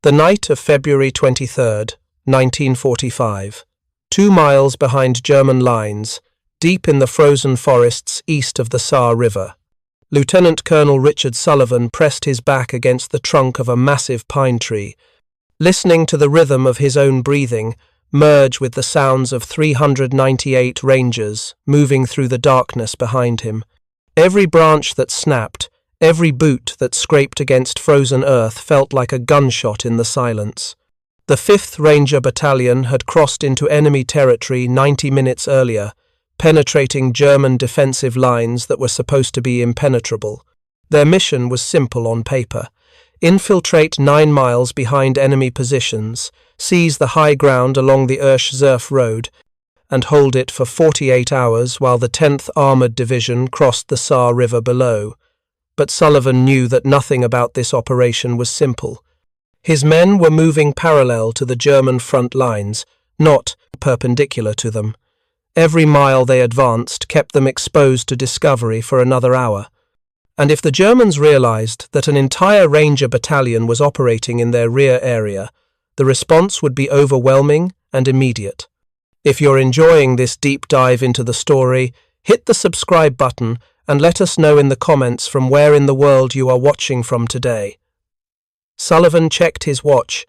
The night of February 23rd, 1945. 2 miles behind German lines, deep in the frozen forests east of the Saar River, Lieutenant Colonel Richard Sullivan pressed his back against the trunk of a massive pine tree, listening to the rhythm of his own breathing merge with the sounds of 398 Rangers moving through the darkness behind him. Every branch that snapped, every boot that scraped against frozen earth felt like a gunshot in the silence. The 5th Ranger Battalion had crossed into enemy territory 90 minutes earlier, penetrating German defensive lines that were supposed to be impenetrable. Their mission was simple on paper: infiltrate 9 miles behind enemy positions, seize the high ground along the Irsch-Zerf road, and hold it for 48 hours while the 10th Armoured Division crossed the Saar River below. But Sullivan knew that nothing about this operation was simple. His men were moving parallel to the German front lines, not perpendicular to them. Every mile they advanced kept them exposed to discovery for another hour. And if the Germans realized that an entire Ranger battalion was operating in their rear area, the response would be overwhelming and immediate. If you're enjoying this deep dive into the story, hit the subscribe button and let us know in the comments from where in the world you are watching from today. Sullivan checked his watch.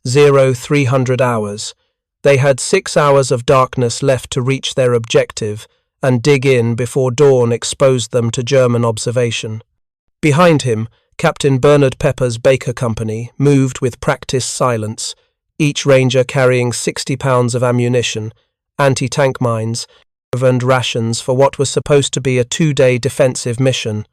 0300 hours. They had 6 hours of darkness left to reach their objective and dig in before dawn exposed them to German observation. Behind him, Captain Bernard Pepper's Baker Company moved with practiced silence, each Ranger carrying 60 pounds of ammunition, anti-tank mines, and rations for what was supposed to be a 2-day defensive mission.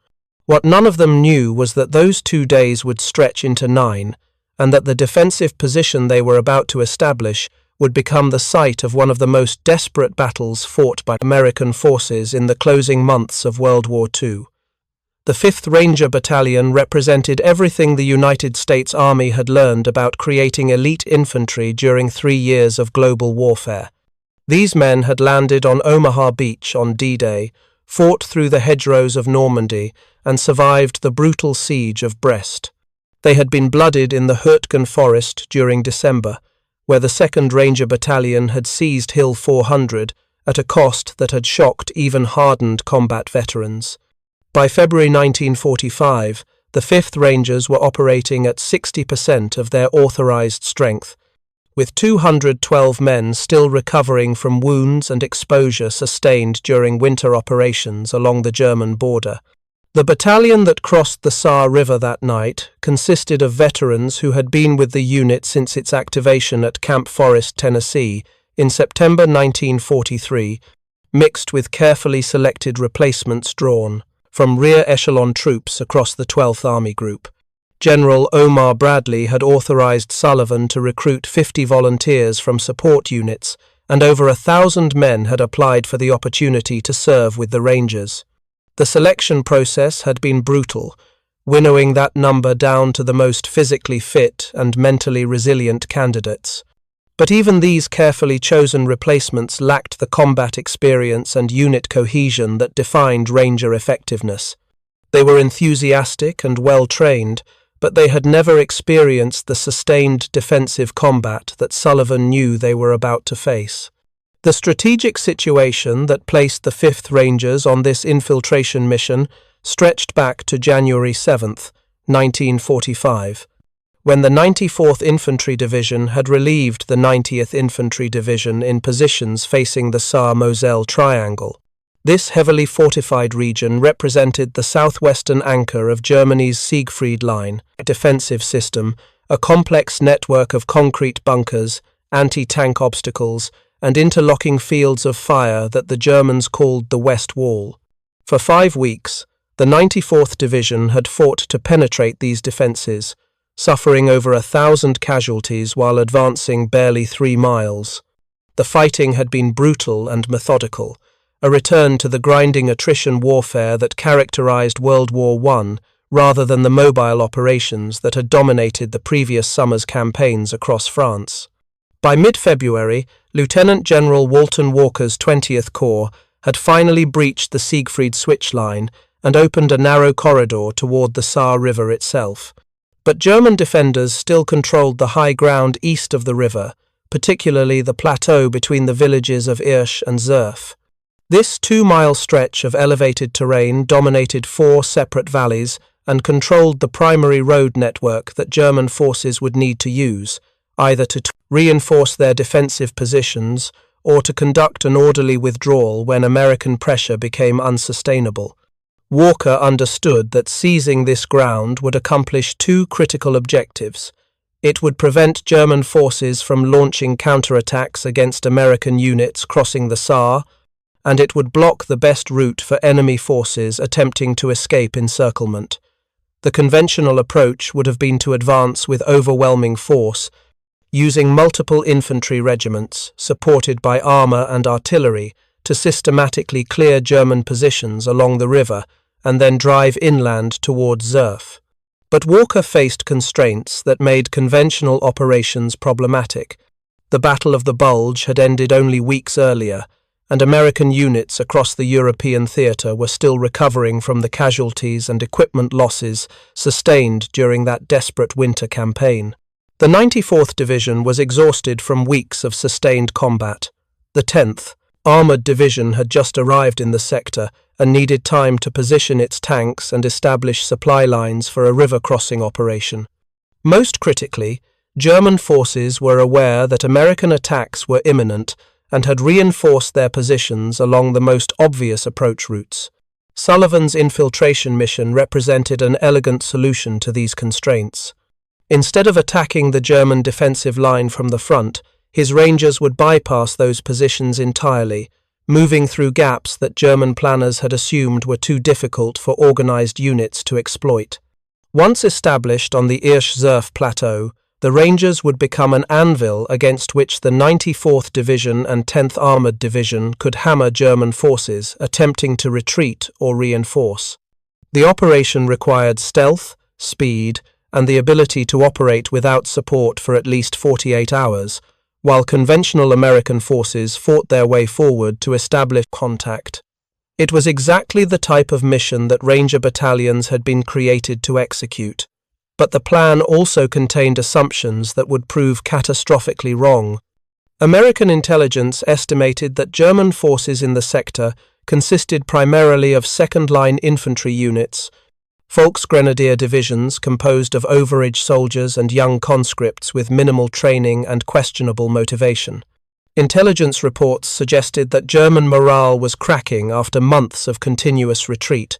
What none of them knew was that those 2 days would stretch into 9, and that the defensive position they were about to establish would become the site of one of the most desperate battles fought by American forces in the closing months of World War II. The 5th Ranger Battalion represented everything the United States Army had learned about creating elite infantry during 3 years of global warfare. These men had landed on Omaha Beach on D-Day, fought through the hedgerows of Normandy, and survived the brutal siege of Brest. They had been blooded in the Hurtgen Forest during December, where the 2nd Ranger Battalion had seized Hill 400 at a cost that had shocked even hardened combat veterans. By February 1945, the 5th Rangers were operating at 60% of their authorized strength, with 212 men still recovering from wounds and exposure sustained during winter operations along the German border. The battalion that crossed the Saar River that night consisted of veterans who had been with the unit since its activation at Camp Forest, Tennessee, in September 1943, mixed with carefully selected replacements drawn from rear echelon troops across the 12th Army Group. General Omar Bradley had authorized Sullivan to recruit 50 volunteers from support units, and over 1,000 men had applied for the opportunity to serve with the Rangers. The selection process had been brutal, winnowing that number down to the most physically fit and mentally resilient candidates. But even these carefully chosen replacements lacked the combat experience and unit cohesion that defined Ranger effectiveness. They were enthusiastic and well-trained, but they had never experienced the sustained defensive combat that Sullivan knew they were about to face. The strategic situation that placed the 5th Rangers on this infiltration mission stretched back to January 7th, 1945, when the 94th Infantry Division had relieved the 90th Infantry Division in positions facing the Saar-Moselle Triangle. This heavily fortified region represented the southwestern anchor of Germany's Siegfried Line defensive system, a complex network of concrete bunkers, anti-tank obstacles, and interlocking fields of fire that the Germans called the West Wall. For 5 weeks, the 94th Division had fought to penetrate these defences, suffering over 1,000 casualties while advancing barely 3 miles. The fighting had been brutal and methodical, a return to the grinding attrition warfare that characterized World War I rather than the mobile operations that had dominated the previous summer's campaigns across France. By mid-February, Lieutenant General Walton Walker's 20th Corps had finally breached the Siegfried Switch Line and opened a narrow corridor toward the Saar River itself. But German defenders still controlled the high ground east of the river, particularly the plateau between the villages of Irsch and Zerf. This 2-mile stretch of elevated terrain dominated 4 separate valleys and controlled the primary road network that German forces would need to use, either to reinforce their defensive positions or to conduct an orderly withdrawal when American pressure became unsustainable. Walker understood that seizing this ground would accomplish 2 critical objectives. It would prevent German forces from launching counterattacks against American units crossing the Saar, and it would block the best route for enemy forces attempting to escape encirclement. The conventional approach would have been to advance with overwhelming force, using multiple infantry regiments, supported by armour and artillery, to systematically clear German positions along the river and then drive inland towards Zerf. But Walker faced constraints that made conventional operations problematic. The Battle of the Bulge had ended only weeks earlier, and American units across the European theatre were still recovering from the casualties and equipment losses sustained during that desperate winter campaign. The 94th Division was exhausted from weeks of sustained combat. The 10th, Armoured Division had just arrived in the sector and needed time to position its tanks and establish supply lines for a river crossing operation. Most critically, German forces were aware that American attacks were imminent and had reinforced their positions along the most obvious approach routes. Sullivan's infiltration mission represented an elegant solution to these constraints. Instead of attacking the German defensive line from the front, his Rangers would bypass those positions entirely, moving through gaps that German planners had assumed were too difficult for organized units to exploit. Once established on the Irsch-Zerf plateau, the Rangers would become an anvil against which the 94th Division and 10th Armoured Division could hammer German forces attempting to retreat or reinforce. The operation required stealth, speed, and the ability to operate without support for at least 48 hours, while conventional American forces fought their way forward to establish contact. It was exactly the type of mission that Ranger battalions had been created to execute. But the plan also contained assumptions that would prove catastrophically wrong. American intelligence estimated that German forces in the sector consisted primarily of second-line infantry units, Volksgrenadier divisions composed of overage soldiers and young conscripts with minimal training and questionable motivation. Intelligence reports suggested that German morale was cracking after months of continuous retreat,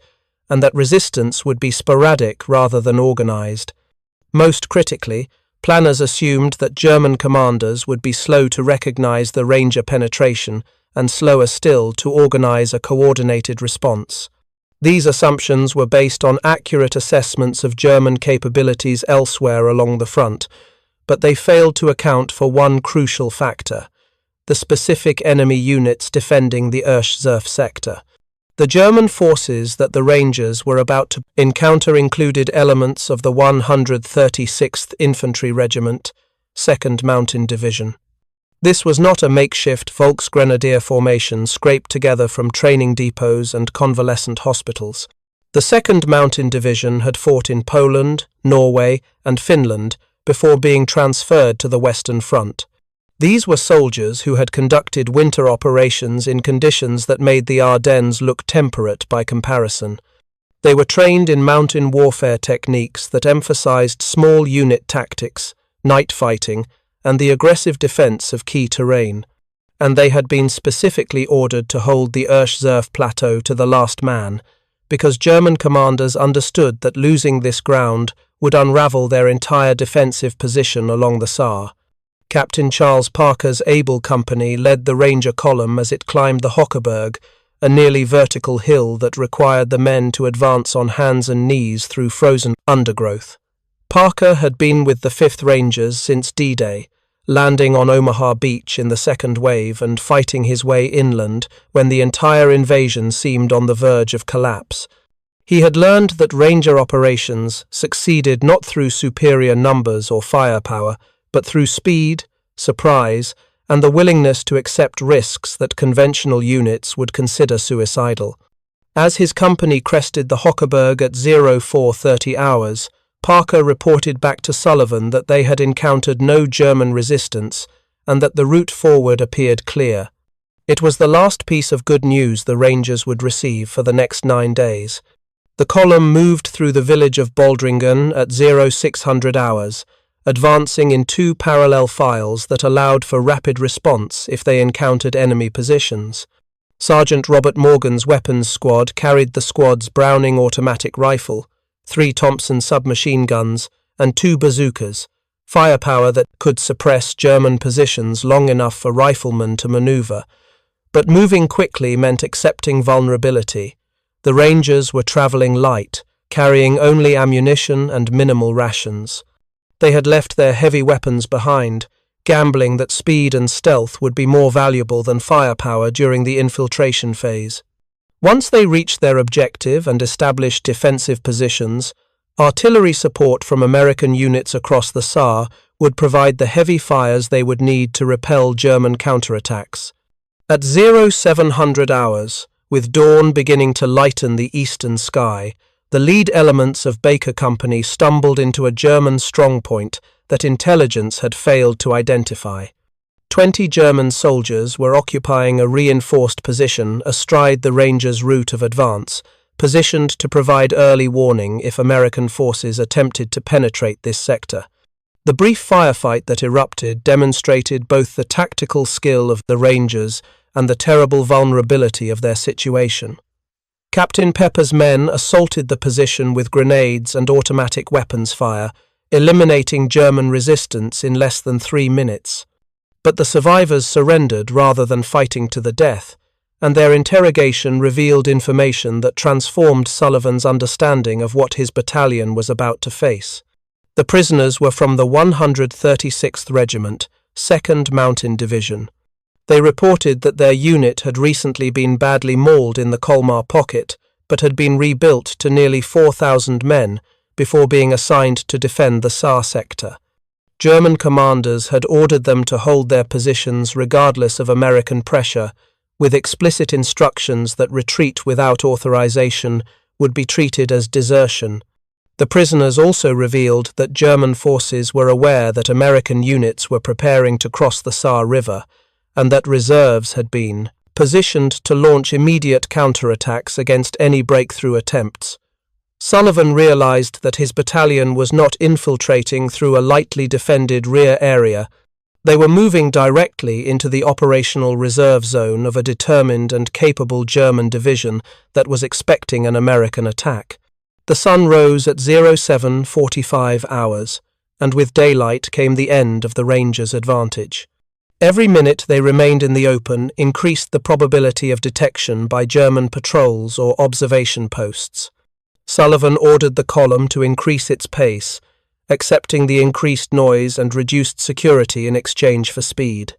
and that resistance would be sporadic rather than organized. Most critically, planners assumed that German commanders would be slow to recognize the Ranger penetration and slower still to organize a coordinated response. These assumptions were based on accurate assessments of German capabilities elsewhere along the front, but they failed to account for one crucial factor: the specific enemy units defending the Irsch-Zerf sector. The German forces that the Rangers were about to encounter included elements of the 136th Infantry Regiment, 2nd Mountain Division. This was not a makeshift Volksgrenadier formation scraped together from training depots and convalescent hospitals. The 2nd Mountain Division had fought in Poland, Norway, and Finland before being transferred to the Western Front. These were soldiers who had conducted winter operations in conditions that made the Ardennes look temperate by comparison. They were trained in mountain warfare techniques that emphasized small unit tactics, night fighting, and the aggressive defense of key terrain, and they had been specifically ordered to hold the Irsch-Zerf plateau to the last man, because German commanders understood that losing this ground would unravel their entire defensive position along the Saar. Captain Charles Parker's able company led the Ranger column as it climbed the Hockerberg, a nearly vertical hill that required the men to advance on hands and knees through frozen undergrowth. Parker had been with the 5th Rangers since D-Day, landing on Omaha Beach in the second wave and fighting his way inland when the entire invasion seemed on the verge of collapse. He had learned that Ranger operations succeeded not through superior numbers or firepower, but through speed, surprise, and the willingness to accept risks that conventional units would consider suicidal. As his company crested the Hockerberg at 0430 hours, Parker reported back to Sullivan that they had encountered no German resistance and that the route forward appeared clear. It was the last piece of good news the Rangers would receive for the next 9 days. The column moved through the village of Baldringen at 0600 hours, advancing in 2 parallel files that allowed for rapid response if they encountered enemy positions. Sergeant Robert Morgan's weapons squad carried the squad's Browning automatic rifle, 3 Thompson submachine guns, and 2 bazookas, firepower that could suppress German positions long enough for riflemen to maneuver. But moving quickly meant accepting vulnerability. The Rangers were travelling light, carrying only ammunition and minimal rations. They had left their heavy weapons behind, gambling that speed and stealth would be more valuable than firepower during the infiltration phase. Once they reached their objective and established defensive positions, artillery support from American units across the Saar would provide the heavy fires they would need to repel German counterattacks. At 0700 hours, with dawn beginning to lighten the eastern sky, the lead elements of Baker Company stumbled into a German strongpoint that intelligence had failed to identify. 20 German soldiers were occupying a reinforced position astride the Rangers' route of advance, positioned to provide early warning if American forces attempted to penetrate this sector. The brief firefight that erupted demonstrated both the tactical skill of the Rangers and the terrible vulnerability of their situation. Captain Pepper's men assaulted the position with grenades and automatic weapons fire, eliminating German resistance in less than 3 minutes. But the survivors surrendered rather than fighting to the death, and their interrogation revealed information that transformed Sullivan's understanding of what his battalion was about to face. The prisoners were from the 136th Regiment, 2nd Mountain Division. They reported that their unit had recently been badly mauled in the Colmar Pocket, but had been rebuilt to nearly 4,000 men before being assigned to defend the Saar sector. German commanders had ordered them to hold their positions regardless of American pressure, with explicit instructions that retreat without authorization would be treated as desertion. The prisoners also revealed that German forces were aware that American units were preparing to cross the Saar River, and that reserves had been positioned to launch immediate counterattacks against any breakthrough attempts. Sullivan realized that his battalion was not infiltrating through a lightly defended rear area. They were moving directly into the operational reserve zone of a determined and capable German division that was expecting an American attack. The sun rose at 0745 hours, and with daylight came the end of the Rangers' advantage. Every minute they remained in the open increased the probability of detection by German patrols or observation posts. Sullivan ordered the column to increase its pace, accepting the increased noise and reduced security in exchange for speed.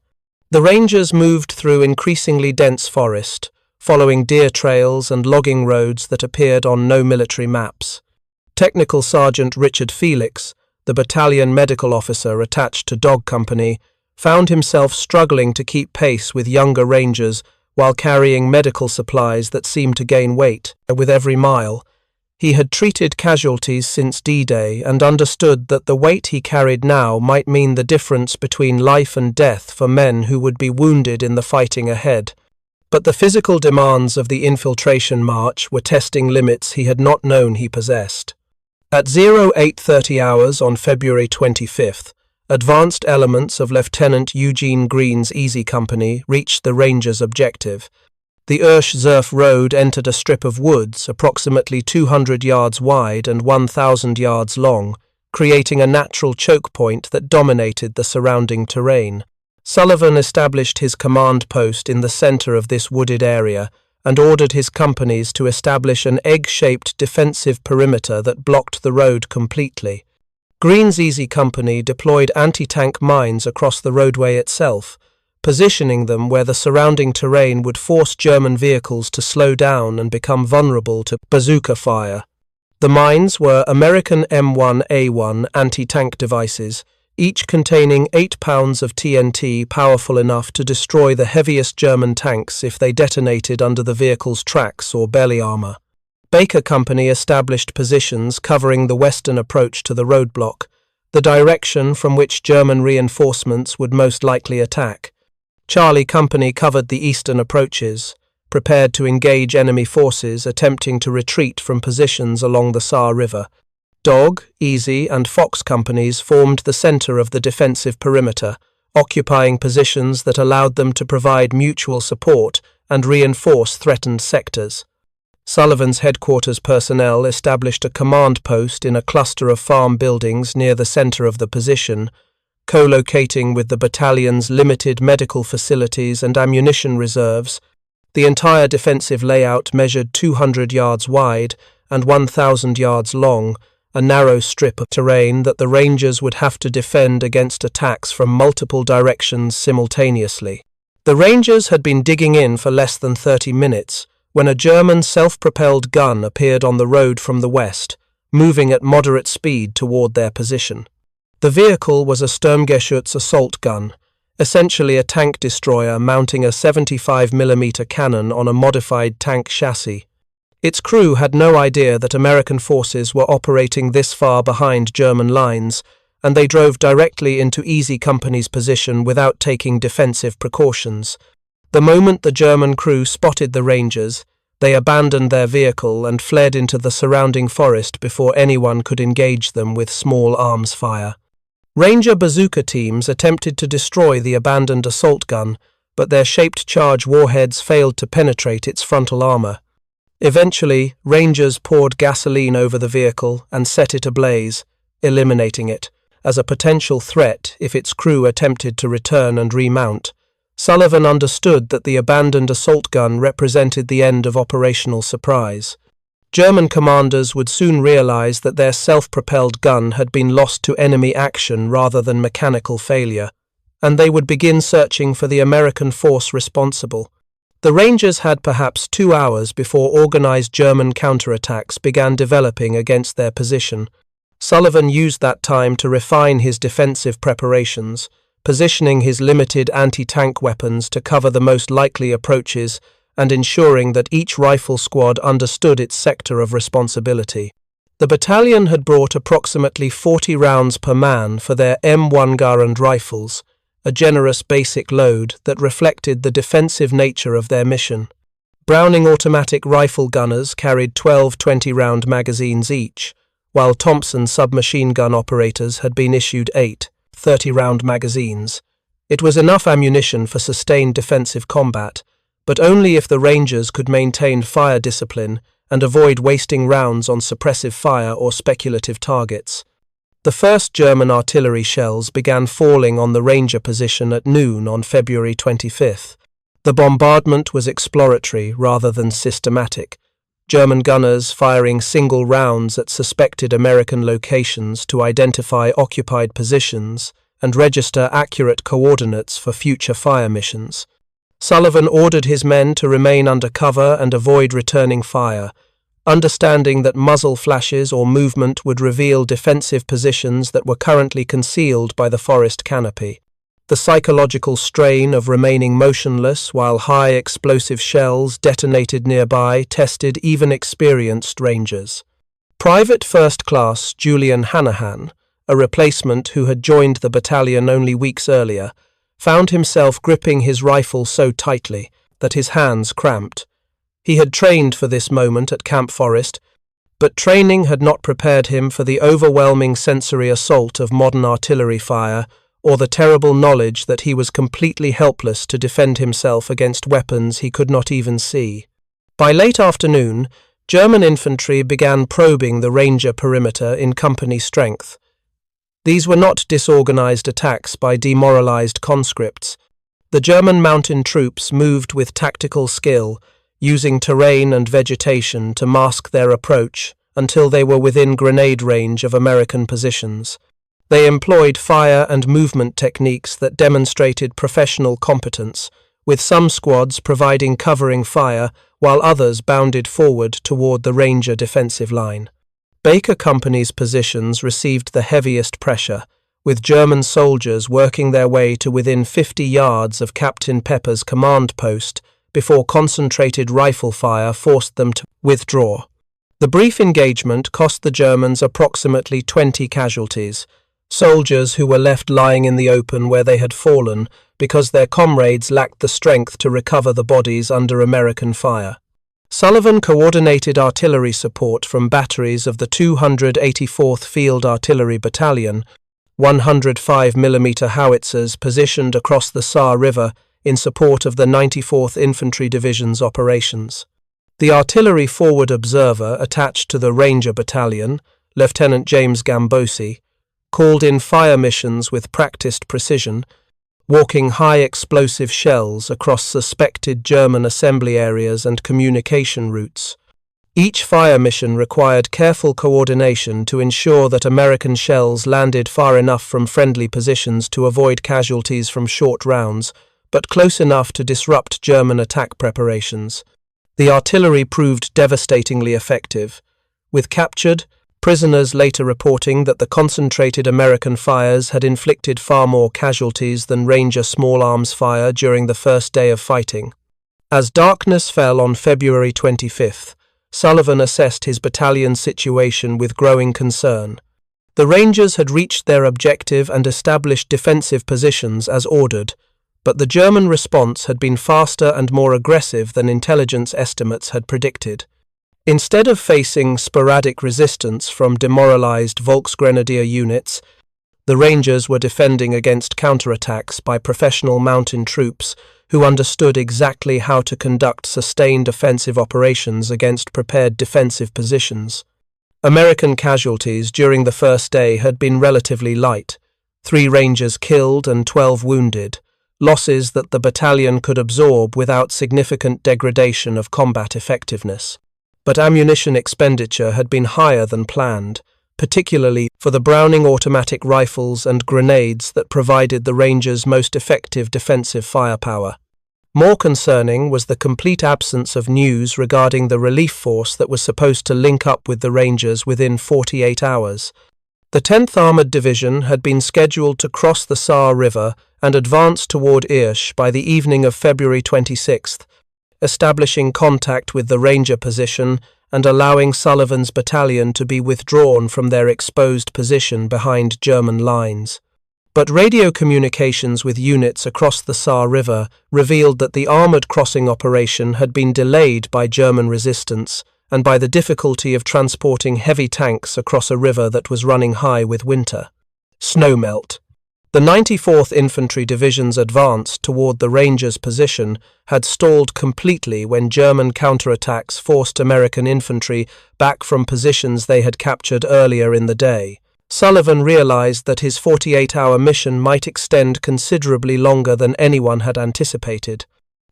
The Rangers moved through increasingly dense forest, following deer trails and logging roads that appeared on no military maps. Technical Sergeant Richard Felix, the battalion medical officer attached to Dog Company, found himself struggling to keep pace with younger Rangers while carrying medical supplies that seemed to gain weight with every mile. He had treated casualties since D-Day and understood that the weight he carried now might mean the difference between life and death for men who would be wounded in the fighting ahead. But the physical demands of the infiltration march were testing limits he had not known he possessed. At 0830 hours on February 25th, advanced elements of Lieutenant Eugene Green's Easy Company reached the Rangers' objective. The Ursch-Zerf Road entered a strip of woods approximately 200 yards wide and 1,000 yards long, creating a natural choke point that dominated the surrounding terrain. Sullivan established his command post in the center of this wooded area and ordered his companies to establish an egg-shaped defensive perimeter that blocked the road completely. Green's Easy Company deployed anti-tank mines across the roadway itself, positioning them where the surrounding terrain would force German vehicles to slow down and become vulnerable to bazooka fire. The mines were American M1A1 anti-tank devices, each containing 8 pounds of TNT powerful enough to destroy the heaviest German tanks if they detonated under the vehicle's tracks or belly armor. Baker Company established positions covering the western approach to the roadblock, the direction from which German reinforcements would most likely attack. Charlie Company covered the eastern approaches, prepared to engage enemy forces attempting to retreat from positions along the Saar River. Dog, Easy, and Fox companies formed the center of the defensive perimeter, occupying positions that allowed them to provide mutual support and reinforce threatened sectors. Sullivan's headquarters personnel established a command post in a cluster of farm buildings near the center of the position, co-locating with the battalion's limited medical facilities and ammunition reserves. The entire defensive layout measured 200 yards wide and 1,000 yards long, a narrow strip of terrain that the Rangers would have to defend against attacks from multiple directions simultaneously. The Rangers had been digging in for less than 30 minutes when a German self-propelled gun appeared on the road from the west, moving at moderate speed toward their position. The vehicle was a Sturmgeschütz assault gun, essentially a tank destroyer mounting a 75mm cannon on a modified tank chassis. Its crew had no idea that American forces were operating this far behind German lines, and they drove directly into Easy Company's position without taking defensive precautions. The moment the German crew spotted the Rangers, they abandoned their vehicle and fled into the surrounding forest before anyone could engage them with small arms fire. Ranger bazooka teams attempted to destroy the abandoned assault gun, but their shaped charge warheads failed to penetrate its frontal armor. Eventually, Rangers poured gasoline over the vehicle and set it ablaze, eliminating it, as a potential threat if its crew attempted to return and remount. Sullivan understood that the abandoned assault gun represented the end of operational surprise. German commanders would soon realize that their self-propelled gun had been lost to enemy action rather than mechanical failure, and they would begin searching for the American force responsible. The Rangers had perhaps 2 hours before organized German counterattacks began developing against their position. Sullivan used that time to refine his defensive preparations, positioning his limited anti-tank weapons to cover the most likely approaches and ensuring that each rifle squad understood its sector of responsibility. The battalion had brought approximately 40 rounds per man for their M1 Garand rifles, a generous basic load that reflected the defensive nature of their mission. Browning automatic rifle gunners carried 12 20-round magazines each, while Thompson submachine gun operators had been issued 8 30-round magazines. It was enough ammunition for sustained defensive combat, but only if the Rangers could maintain fire discipline and avoid wasting rounds on suppressive fire or speculative targets. The first German artillery shells began falling on the Ranger position at noon on February 25th. The bombardment was exploratory rather than systematic, German gunners firing single rounds at suspected American locations to identify occupied positions and register accurate coordinates for future fire missions. Sullivan ordered his men to remain under cover and avoid returning fire, understanding that muzzle flashes or movement would reveal defensive positions that were currently concealed by the forest canopy. The psychological strain of remaining motionless while high explosive shells detonated nearby tested even experienced Rangers. Private First Class Julian Hanahan, a replacement who had joined the battalion only weeks earlier, found himself gripping his rifle so tightly that his hands cramped. He had trained for this moment at Camp Forest, but training had not prepared him for the overwhelming sensory assault of modern artillery fire or the terrible knowledge that he was completely helpless to defend himself against weapons he could not even see. By late afternoon, German infantry began probing the Ranger perimeter in company strength. These were not disorganized attacks by demoralized conscripts. The German mountain troops moved with tactical skill, using terrain and vegetation to mask their approach until they were within grenade range of American positions. They employed fire and movement techniques that demonstrated professional competence, with some squads providing covering fire while others bounded forward toward the Ranger defensive line. Baker Company's positions received the heaviest pressure, with German soldiers working their way to within 50 yards of Captain Pepper's command post before concentrated rifle fire forced them to withdraw. The brief engagement cost the Germans approximately 20 casualties, soldiers who were left lying in the open where they had fallen because their comrades lacked the strength to recover the bodies under American fire. Sullivan coordinated artillery support from batteries of the 284th Field Artillery Battalion, 105mm howitzers positioned across the Saar River in support of the 94th Infantry Division's operations. The artillery forward observer attached to the Ranger Battalion, Lieutenant James Gambosi, called in fire missions with practiced precision, walking high-explosive shells across suspected German assembly areas and communication routes. Each fire mission required careful coordination to ensure that American shells landed far enough from friendly positions to avoid casualties from short rounds, but close enough to disrupt German attack preparations. The artillery proved devastatingly effective, with captured prisoners later reporting that the concentrated American fires had inflicted far more casualties than Ranger small arms fire during the first day of fighting. As darkness fell on February 25th, Sullivan assessed his battalion's situation with growing concern. The Rangers had reached their objective and established defensive positions as ordered, but the German response had been faster and more aggressive than intelligence estimates had predicted. Instead of facing sporadic resistance from demoralized Volksgrenadier units, the Rangers were defending against counterattacks by professional mountain troops who understood exactly how to conduct sustained offensive operations against prepared defensive positions. American casualties during the first day had been relatively light, 3 Rangers killed and 12 wounded, losses that the battalion could absorb without significant degradation of combat effectiveness. But ammunition expenditure had been higher than planned, particularly for the Browning automatic rifles and grenades that provided the Rangers' most effective defensive firepower. More concerning was the complete absence of news regarding the relief force that was supposed to link up with the Rangers within 48 hours. The 10th Armoured Division had been scheduled to cross the Saar River and advance toward Irsch by the evening of February 26th, establishing contact with the Ranger position and allowing Sullivan's battalion to be withdrawn from their exposed position behind German lines. But radio communications with units across the Saar River revealed that the armoured crossing operation had been delayed by German resistance and by the difficulty of transporting heavy tanks across a river that was running high with winter. Snowmelt. The 94th Infantry Division's advance toward the Rangers' position had stalled completely when German counterattacks forced American infantry back from positions they had captured earlier in the day. Sullivan realized that his 48-hour mission might extend considerably longer than anyone had anticipated.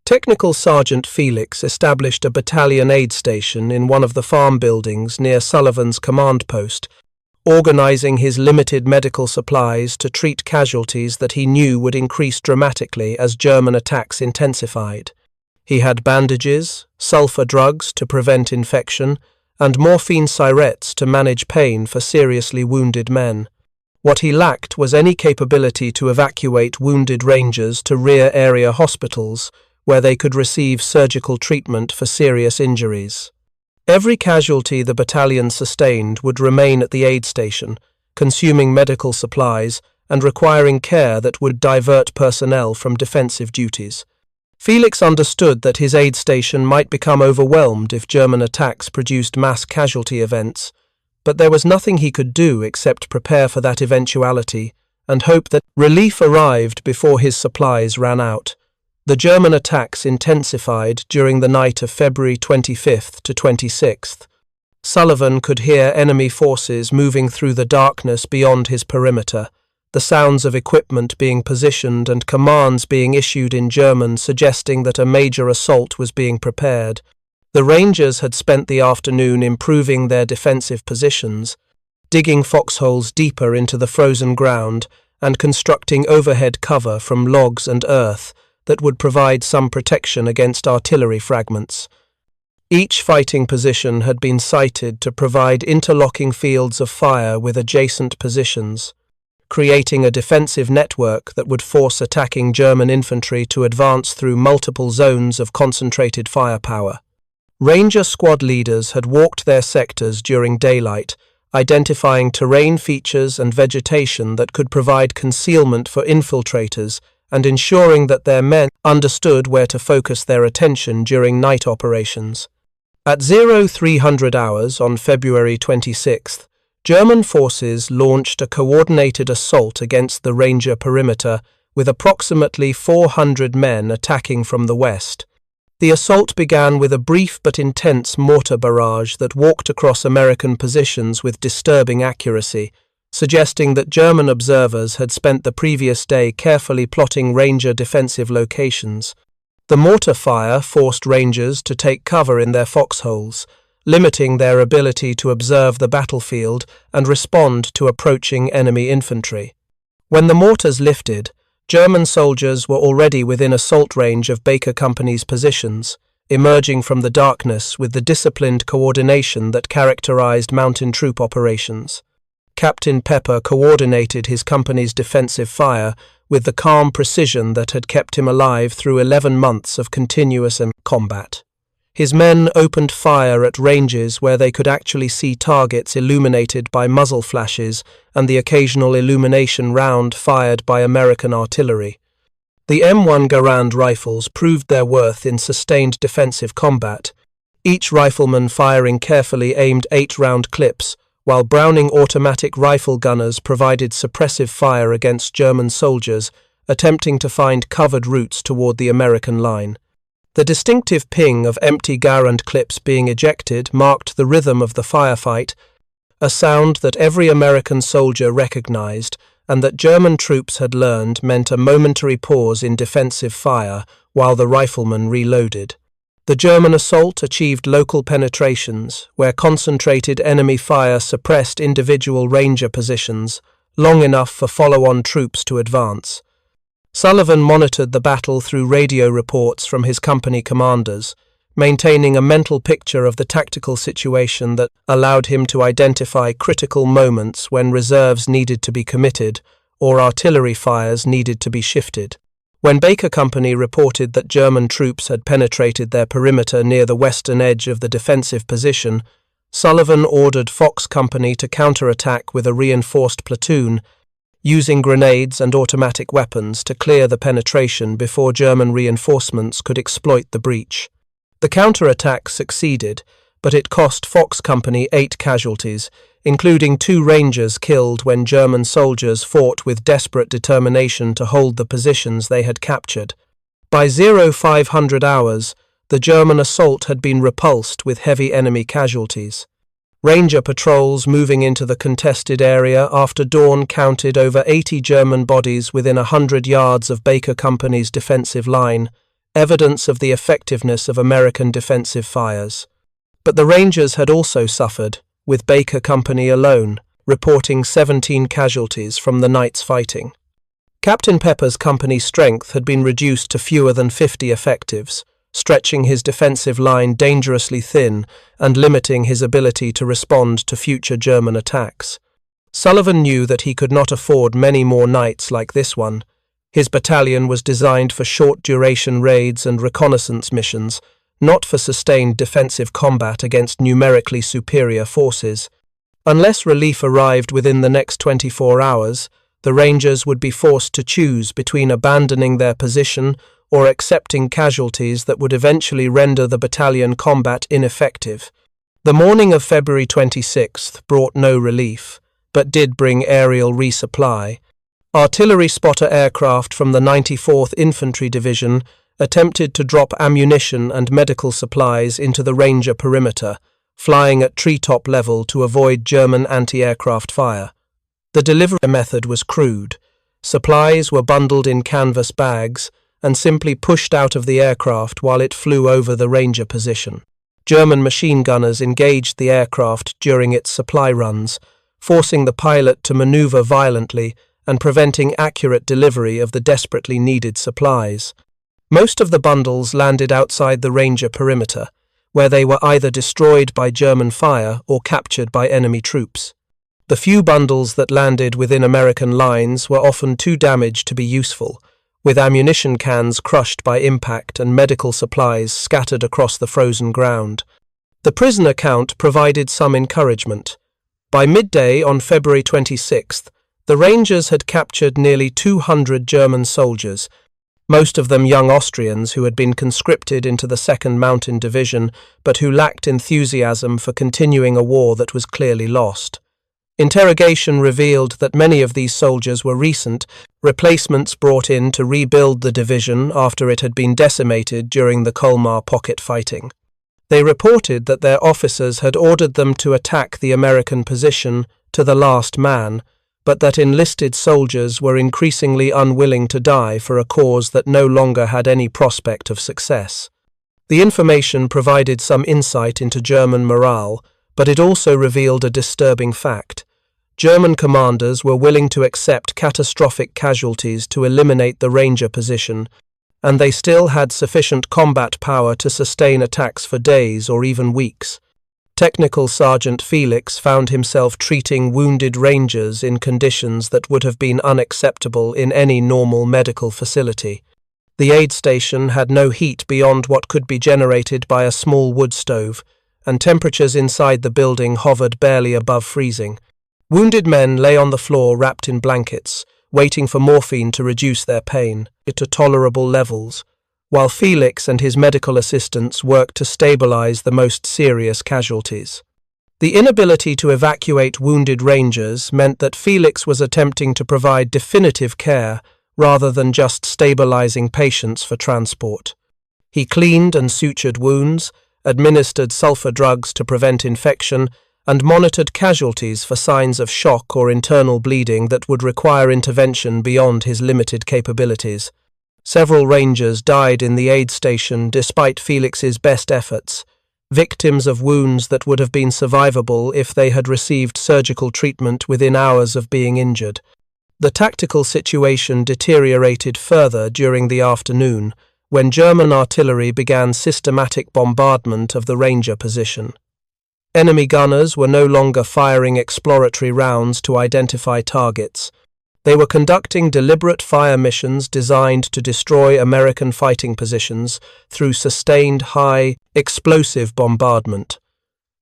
Technical Sergeant Felix established a battalion aid station in one of the farm buildings near Sullivan's command post, organizing his limited medical supplies to treat casualties that he knew would increase dramatically as German attacks intensified. He had bandages, sulfur drugs to prevent infection, and morphine syrettes to manage pain for seriously wounded men. What he lacked was any capability to evacuate wounded Rangers to rear area hospitals, where they could receive surgical treatment for serious injuries. Every casualty the battalion sustained would remain at the aid station, consuming medical supplies and requiring care that would divert personnel from defensive duties. Felix understood that his aid station might become overwhelmed if German attacks produced mass casualty events, but there was nothing he could do except prepare for that eventuality and hope that relief arrived before his supplies ran out. The German attacks intensified during the night of February 25th to 26th. Sullivan could hear enemy forces moving through the darkness beyond his perimeter, the sounds of equipment being positioned and commands being issued in German suggesting that a major assault was being prepared. The Rangers had spent the afternoon improving their defensive positions, digging foxholes deeper into the frozen ground and constructing overhead cover from logs and earth that would provide some protection against artillery fragments. Each fighting position had been sited to provide interlocking fields of fire with adjacent positions, creating a defensive network that would force attacking German infantry to advance through multiple zones of concentrated firepower. Ranger squad leaders had walked their sectors during daylight, identifying terrain features and vegetation that could provide concealment for infiltrators and ensuring that their men understood where to focus their attention during night operations. At 0300 hours on February 26th, German forces launched a coordinated assault against the Ranger perimeter with approximately 400 men attacking from the west. The assault began with a brief but intense mortar barrage that walked across American positions with disturbing accuracy, suggesting that German observers had spent the previous day carefully plotting Ranger defensive locations. The mortar fire forced Rangers to take cover in their foxholes, limiting their ability to observe the battlefield and respond to approaching enemy infantry. When the mortars lifted, German soldiers were already within assault range of Baker Company's positions, emerging from the darkness with the disciplined coordination that characterized mountain troop operations. Captain Pepper coordinated his company's defensive fire with the calm precision that had kept him alive through 11 months of continuous combat. His men opened fire at ranges where they could actually see targets illuminated by muzzle flashes and the occasional illumination round fired by American artillery. The M1 Garand rifles proved their worth in sustained defensive combat, each rifleman firing carefully aimed 8-round clips, while Browning automatic rifle gunners provided suppressive fire against German soldiers attempting to find covered routes toward the American line. The distinctive ping of empty Garand clips being ejected marked the rhythm of the firefight, a sound that every American soldier recognized and that German troops had learned meant a momentary pause in defensive fire while the riflemen reloaded. The German assault achieved local penetrations, where concentrated enemy fire suppressed individual Ranger positions long enough for follow-on troops to advance. Sullivan monitored the battle through radio reports from his company commanders, maintaining a mental picture of the tactical situation that allowed him to identify critical moments when reserves needed to be committed or artillery fires needed to be shifted. When Baker Company reported that German troops had penetrated their perimeter near the western edge of the defensive position, Sullivan ordered Fox Company to counterattack with a reinforced platoon, using grenades and automatic weapons to clear the penetration before German reinforcements could exploit the breach. The counterattack succeeded, but it cost Fox Company 8 casualties, including 2 Rangers killed when German soldiers fought with desperate determination to hold the positions they had captured. By 0500 hours, the German assault had been repulsed with heavy enemy casualties. Ranger patrols moving into the contested area after dawn counted over 80 German bodies within 100 yards of Baker Company's defensive line, evidence of the effectiveness of American defensive fires. But the Rangers had also suffered, with Baker Company alone, reporting 17 casualties from the night's fighting. Captain Pepper's company's strength had been reduced to fewer than 50 effectives, stretching his defensive line dangerously thin and limiting his ability to respond to future German attacks. Sullivan knew that he could not afford many more nights like this one. His battalion was designed for short-duration raids and reconnaissance missions, not for sustained defensive combat against numerically superior forces. Unless relief arrived within the next 24 hours, the Rangers would be forced to choose between abandoning their position or accepting casualties that would eventually render the battalion combat ineffective. The morning of February 26th brought no relief, but did bring aerial resupply. Artillery spotter aircraft from the 94th Infantry Division attempted to drop ammunition and medical supplies into the Ranger perimeter, flying at treetop level to avoid German anti-aircraft fire. The delivery method was crude. Supplies were bundled in canvas bags and simply pushed out of the aircraft while it flew over the Ranger position. German machine gunners engaged the aircraft during its supply runs, forcing the pilot to maneuver violently and preventing accurate delivery of the desperately needed supplies. Most of the bundles landed outside the Ranger perimeter, where they were either destroyed by German fire or captured by enemy troops. The few bundles that landed within American lines were often too damaged to be useful, with ammunition cans crushed by impact and medical supplies scattered across the frozen ground. The prisoner count provided some encouragement. By midday on February 26th, the Rangers had captured nearly 200 German soldiers, most of them young Austrians who had been conscripted into the 2nd Mountain Division but who lacked enthusiasm for continuing a war that was clearly lost. Interrogation revealed that many of these soldiers were recent replacements brought in to rebuild the division after it had been decimated during the Colmar pocket fighting. They reported that their officers had ordered them to attack the American position to the last man, but that enlisted soldiers were increasingly unwilling to die for a cause that no longer had any prospect of success. The information provided some insight into German morale, but it also revealed a disturbing fact. German commanders were willing to accept catastrophic casualties to eliminate the Ranger position, and they still had sufficient combat power to sustain attacks for days or even weeks. Technical Sergeant Felix found himself treating wounded Rangers in conditions that would have been unacceptable in any normal medical facility. The aid station had no heat beyond what could be generated by a small wood stove, and temperatures inside the building hovered barely above freezing. Wounded men lay on the floor wrapped in blankets, waiting for morphine to reduce their pain to tolerable levels, while Felix and his medical assistants worked to stabilize the most serious casualties. The inability to evacuate wounded Rangers meant that Felix was attempting to provide definitive care rather than just stabilizing patients for transport. He cleaned and sutured wounds, administered sulfur drugs to prevent infection, and monitored casualties for signs of shock or internal bleeding that would require intervention beyond his limited capabilities. Several Rangers died in the aid station despite Felix's best efforts, victims of wounds that would have been survivable if they had received surgical treatment within hours of being injured. The tactical situation deteriorated further during the afternoon, when German artillery began systematic bombardment of the Ranger position. Enemy gunners were no longer firing exploratory rounds to identify targets. They were conducting deliberate fire missions designed to destroy American fighting positions through sustained high, explosive bombardment.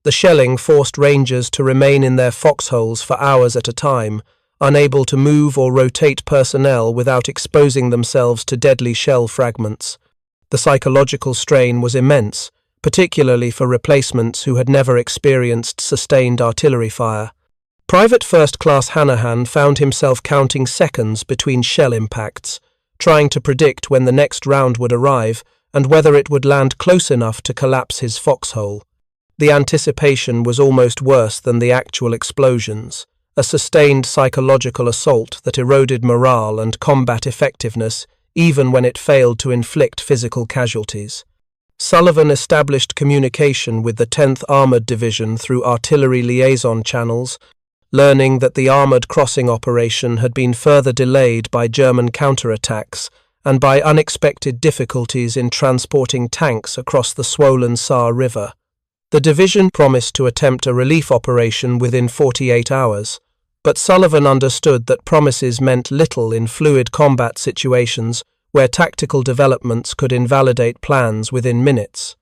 The shelling forced Rangers to remain in their foxholes for hours at a time, unable to move or rotate personnel without exposing themselves to deadly shell fragments. The psychological strain was immense, particularly for replacements who had never experienced sustained artillery fire. Private First Class Hanahan found himself counting seconds between shell impacts, trying to predict when the next round would arrive and whether it would land close enough to collapse his foxhole. The anticipation was almost worse than the actual explosions, a sustained psychological assault that eroded morale and combat effectiveness even when it failed to inflict physical casualties. Sullivan established communication with the 10th Armored Division through artillery liaison channels, learning that the armored crossing operation had been further delayed by German counterattacks and by unexpected difficulties in transporting tanks across the swollen Saar River. The division promised to attempt a relief operation within 48 hours, but Sullivan understood that promises meant little in fluid combat situations where tactical developments could invalidate plans within minutes.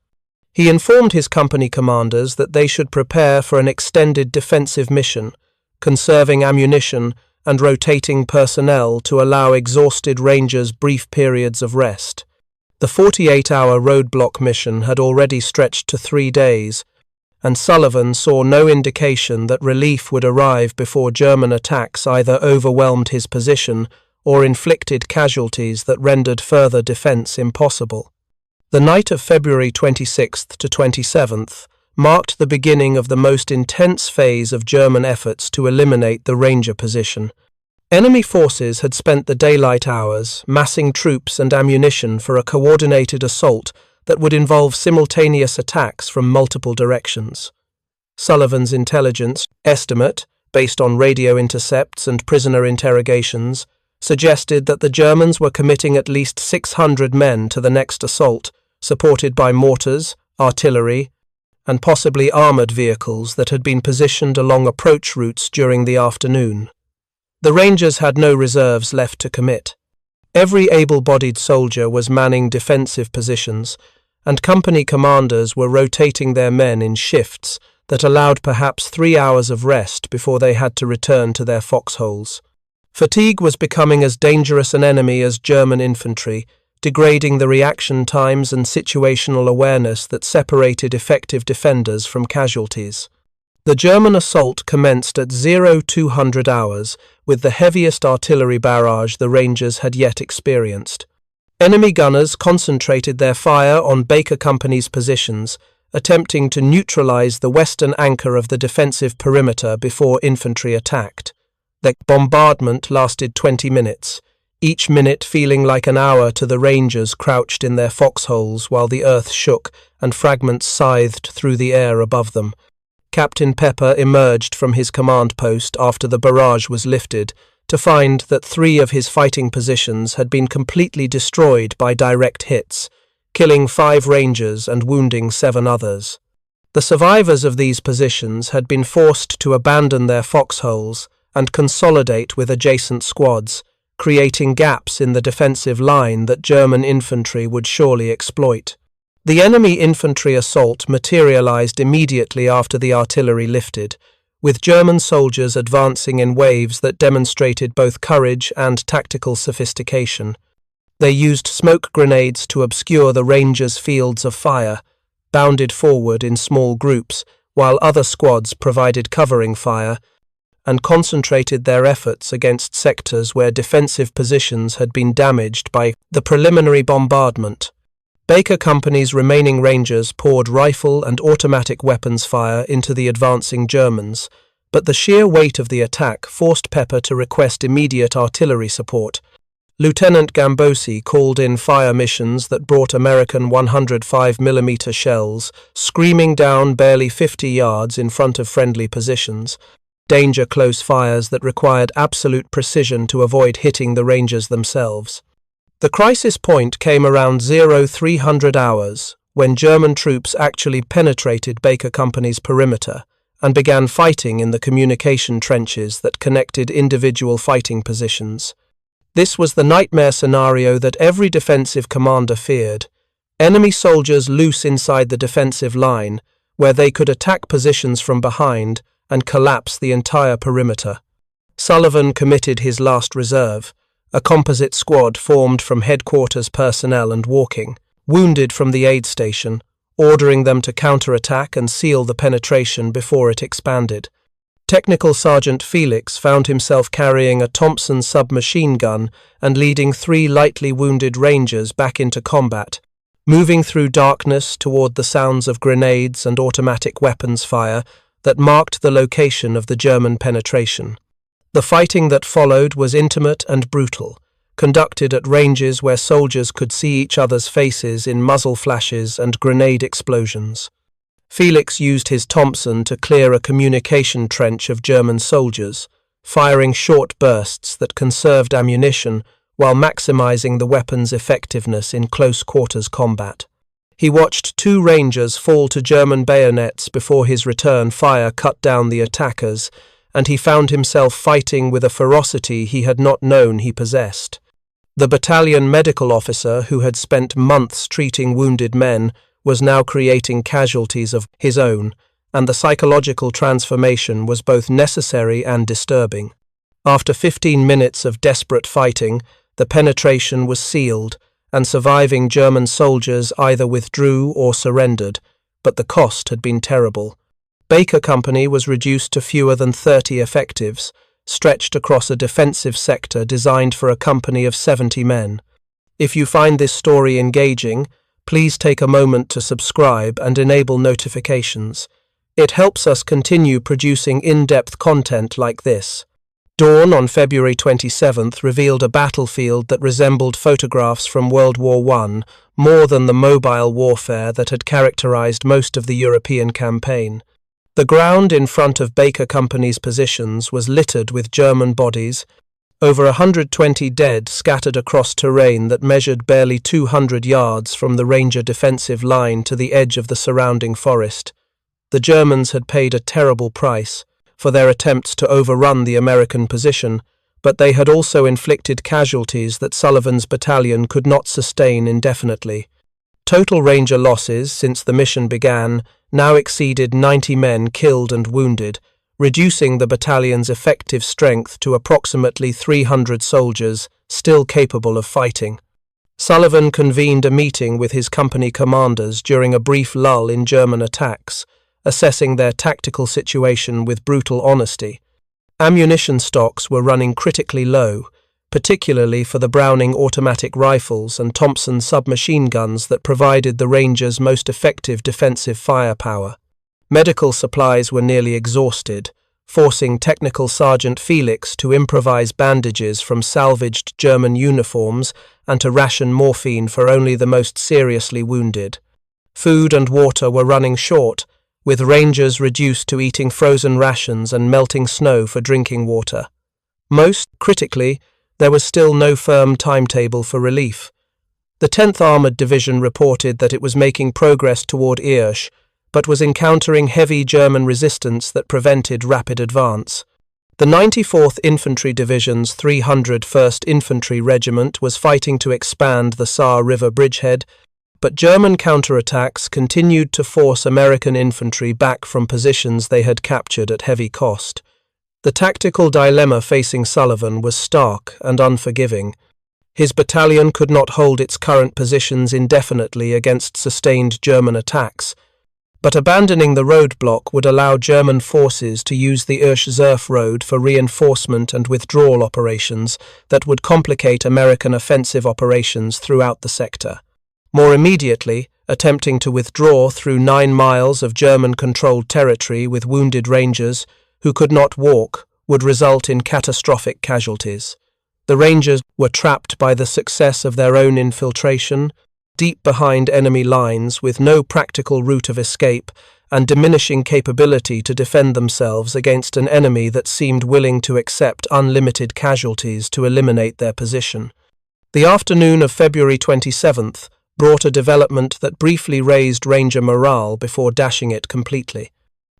He informed his company commanders that they should prepare for an extended defensive mission, conserving ammunition and rotating personnel to allow exhausted Rangers brief periods of rest. The 48-hour roadblock mission had already stretched to 3 days, and Sullivan saw no indication that relief would arrive before German attacks either overwhelmed his position or inflicted casualties that rendered further defense impossible. The night of February 26th to 27th marked the beginning of the most intense phase of German efforts to eliminate the Ranger position. Enemy forces had spent the daylight hours massing troops and ammunition for a coordinated assault that would involve simultaneous attacks from multiple directions. Sullivan's intelligence estimate, based on radio intercepts and prisoner interrogations, suggested that the Germans were committing at least 600 men to the next assault, supported by mortars, artillery, and possibly armoured vehicles that had been positioned along approach routes during the afternoon. The Rangers had no reserves left to commit. Every able-bodied soldier was manning defensive positions, and company commanders were rotating their men in shifts that allowed perhaps 3 hours of rest before they had to return to their foxholes. Fatigue was becoming as dangerous an enemy as German infantry, degrading the reaction times and situational awareness that separated effective defenders from casualties. The German assault commenced at 0200 hours with the heaviest artillery barrage the Rangers had yet experienced. Enemy gunners concentrated their fire on Baker Company's positions, attempting to neutralize the western anchor of the defensive perimeter before infantry attacked. The bombardment lasted 20 minutes, each minute feeling like an hour to the Rangers crouched in their foxholes while the earth shook and fragments scythed through the air above them. Captain Pepper emerged from his command post after the barrage was lifted to find that 3 of his fighting positions had been completely destroyed by direct hits, killing 5 Rangers and wounding 7 others. The survivors of these positions had been forced to abandon their foxholes and consolidate with adjacent squads, creating gaps in the defensive line that German infantry would surely exploit. The enemy infantry assault materialized immediately after the artillery lifted, with German soldiers advancing in waves that demonstrated both courage and tactical sophistication. They used smoke grenades to obscure the Rangers' fields of fire, bounded forward in small groups, while other squads provided covering fire, and concentrated their efforts against sectors where defensive positions had been damaged by the preliminary bombardment. Baker Company's remaining Rangers poured rifle and automatic weapons fire into the advancing Germans, but the sheer weight of the attack forced Pepper to request immediate artillery support. Lieutenant Gambosi called in fire missions that brought American 105mm shells, screaming down barely 50 yards in front of friendly positions. Danger close fires that required absolute precision to avoid hitting the Rangers themselves. The crisis point came around 0300 hours, when German troops actually penetrated Baker Company's perimeter and began fighting in the communication trenches that connected individual fighting positions. This was the nightmare scenario that every defensive commander feared. Enemy soldiers loose inside the defensive line, where they could attack positions from behind and collapse the entire perimeter. Sullivan committed his last reserve, a composite squad formed from headquarters personnel and walking, wounded from the aid station, ordering them to counterattack and seal the penetration before it expanded. Technical Sergeant Felix found himself carrying a Thompson submachine gun and leading 3 lightly wounded Rangers back into combat, moving through darkness toward the sounds of grenades and automatic weapons fire that marked the location of the German penetration. The fighting that followed was intimate and brutal, conducted at ranges where soldiers could see each other's faces in muzzle flashes and grenade explosions. Felix used his Thompson to clear a communication trench of German soldiers, firing short bursts that conserved ammunition while maximizing the weapon's effectiveness in close-quarters combat. He watched 2 Rangers fall to German bayonets before his return fire cut down the attackers, and he found himself fighting with a ferocity he had not known he possessed. The battalion medical officer, who had spent months treating wounded men, was now creating casualties of his own, and the psychological transformation was both necessary and disturbing. After 15 minutes of desperate fighting, the penetration was sealed, and surviving German soldiers either withdrew or surrendered, but the cost had been terrible. Baker Company was reduced to fewer than 30 effectives, stretched across a defensive sector designed for a company of 70 men. If you find this story engaging, please take a moment to subscribe and enable notifications. It helps us continue producing in-depth content like this. Dawn on February 27th revealed a battlefield that resembled photographs from World War I more than the mobile warfare that had characterized most of the European campaign. The ground in front of Baker Company's positions was littered with German bodies, over 120 dead scattered across terrain that measured barely 200 yards from the Ranger defensive line to the edge of the surrounding forest. The Germans had paid a terrible price for their attempts to overrun the American position, but they had also inflicted casualties that Sullivan's battalion could not sustain indefinitely. Total Ranger losses since the mission began now exceeded 90 men killed and wounded, reducing the battalion's effective strength to approximately 300 soldiers still capable of fighting. Sullivan convened a meeting with his company commanders during a brief lull in German attacks, assessing their tactical situation with brutal honesty. Ammunition stocks were running critically low, particularly for the Browning automatic rifles and Thompson submachine guns that provided the Rangers' most effective defensive firepower. Medical supplies were nearly exhausted, forcing Technical Sergeant Felix to improvise bandages from salvaged German uniforms and to ration morphine for only the most seriously wounded. Food and water were running short, with Rangers reduced to eating frozen rations and melting snow for drinking water. Most critically, there was still no firm timetable for relief. The 10th Armoured Division reported that it was making progress toward Irsch, but was encountering heavy German resistance that prevented rapid advance. The 94th Infantry Division's 301st Infantry Regiment was fighting to expand the Saar River bridgehead, but German counterattacks continued to force American infantry back from positions they had captured at heavy cost. The tactical dilemma facing Sullivan was stark and unforgiving. His battalion could not hold its current positions indefinitely against sustained German attacks, but abandoning the roadblock would allow German forces to use the Irsch-Zerf road for reinforcement and withdrawal operations that would complicate American offensive operations throughout the sector. More immediately, attempting to withdraw through 9 miles of German-controlled territory with wounded Rangers who could not walk would result in catastrophic casualties. The Rangers were trapped by the success of their own infiltration, deep behind enemy lines with no practical route of escape and diminishing capability to defend themselves against an enemy that seemed willing to accept unlimited casualties to eliminate their position. The afternoon of February 27th brought a development that briefly raised Ranger morale before dashing it completely.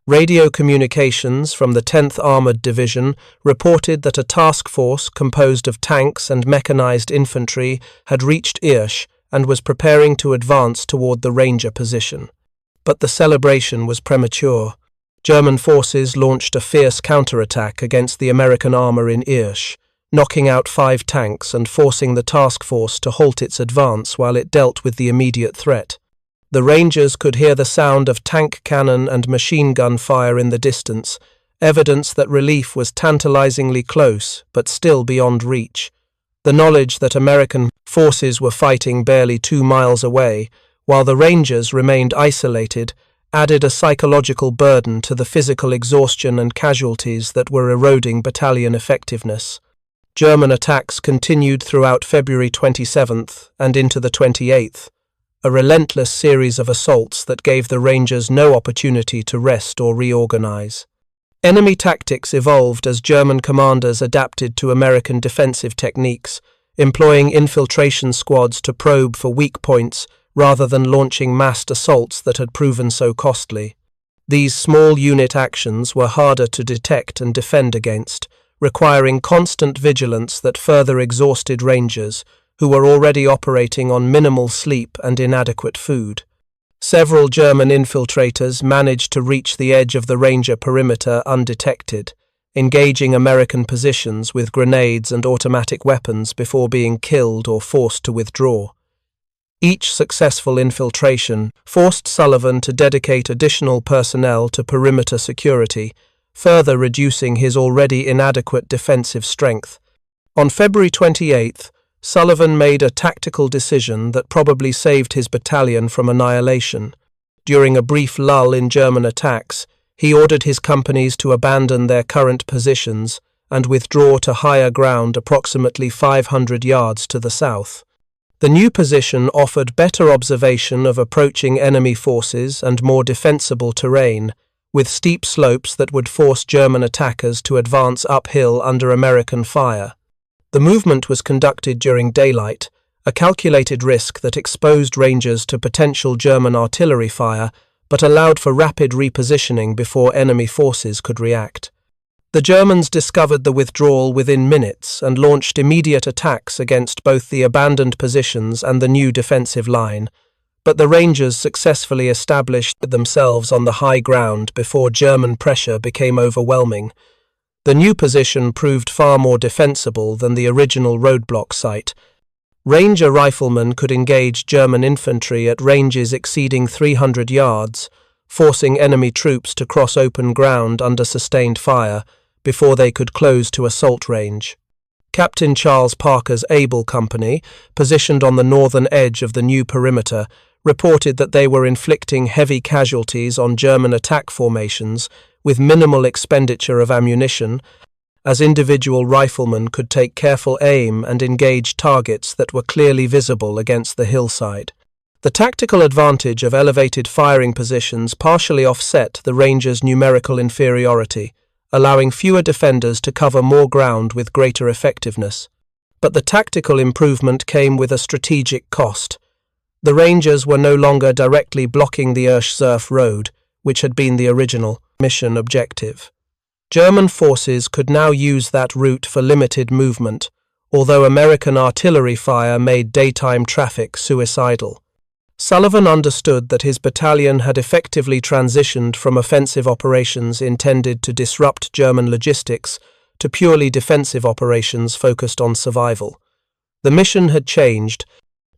Radio communications from the 10th Armoured Division reported that a task force composed of tanks and mechanized infantry had reached Irsch and was preparing to advance toward the Ranger position. But the celebration was premature. German forces launched a fierce counterattack against the American armor in Irsch, knocking out 5 tanks and forcing the task force to halt its advance while it dealt with the immediate threat. The Rangers could hear the sound of tank cannon and machine gun fire in the distance, evidence that relief was tantalizingly close but still beyond reach. The knowledge that American forces were fighting barely 2 miles away, while the Rangers remained isolated, added a psychological burden to the physical exhaustion and casualties that were eroding battalion effectiveness. German attacks continued throughout February 27th and into the 28th, a relentless series of assaults that gave the Rangers no opportunity to rest or reorganize. Enemy tactics evolved as German commanders adapted to American defensive techniques, employing infiltration squads to probe for weak points rather than launching massed assaults that had proven so costly. These small unit actions were harder to detect and defend against, requiring constant vigilance that further exhausted Rangers, who were already operating on minimal sleep and inadequate food. Several German infiltrators managed to reach the edge of the Ranger perimeter undetected, engaging American positions with grenades and automatic weapons before being killed or forced to withdraw. Each successful infiltration forced Sullivan to dedicate additional personnel to perimeter security, further reducing his already inadequate defensive strength. On February 28th, Sullivan made a tactical decision that probably saved his battalion from annihilation. During a brief lull in German attacks, he ordered his companies to abandon their current positions and withdraw to higher ground approximately 500 yards to the south. The new position offered better observation of approaching enemy forces and more defensible terrain, with steep slopes that would force German attackers to advance uphill under American fire. The movement was conducted during daylight, a calculated risk that exposed Rangers to potential German artillery fire, but allowed for rapid repositioning before enemy forces could react. The Germans discovered the withdrawal within minutes and launched immediate attacks against both the abandoned positions and the new defensive line, but the Rangers successfully established themselves on the high ground before German pressure became overwhelming. The new position proved far more defensible than the original roadblock site. Ranger riflemen could engage German infantry at ranges exceeding 300 yards, forcing enemy troops to cross open ground under sustained fire before they could close to assault range. Captain Charles Parker's Able Company, positioned on the northern edge of the new perimeter, reported that they were inflicting heavy casualties on German attack formations with minimal expenditure of ammunition, as individual riflemen could take careful aim and engage targets that were clearly visible against the hillside. The tactical advantage of elevated firing positions partially offset the Rangers' numerical inferiority, allowing fewer defenders to cover more ground with greater effectiveness. But the tactical improvement came with a strategic cost. The Rangers were no longer directly blocking the Irsch-Zerf road, which had been the original mission objective. German forces could now use that route for limited movement, although American artillery fire made daytime traffic suicidal. Sullivan understood that his battalion had effectively transitioned from offensive operations intended to disrupt German logistics to purely defensive operations focused on survival. The mission had changed,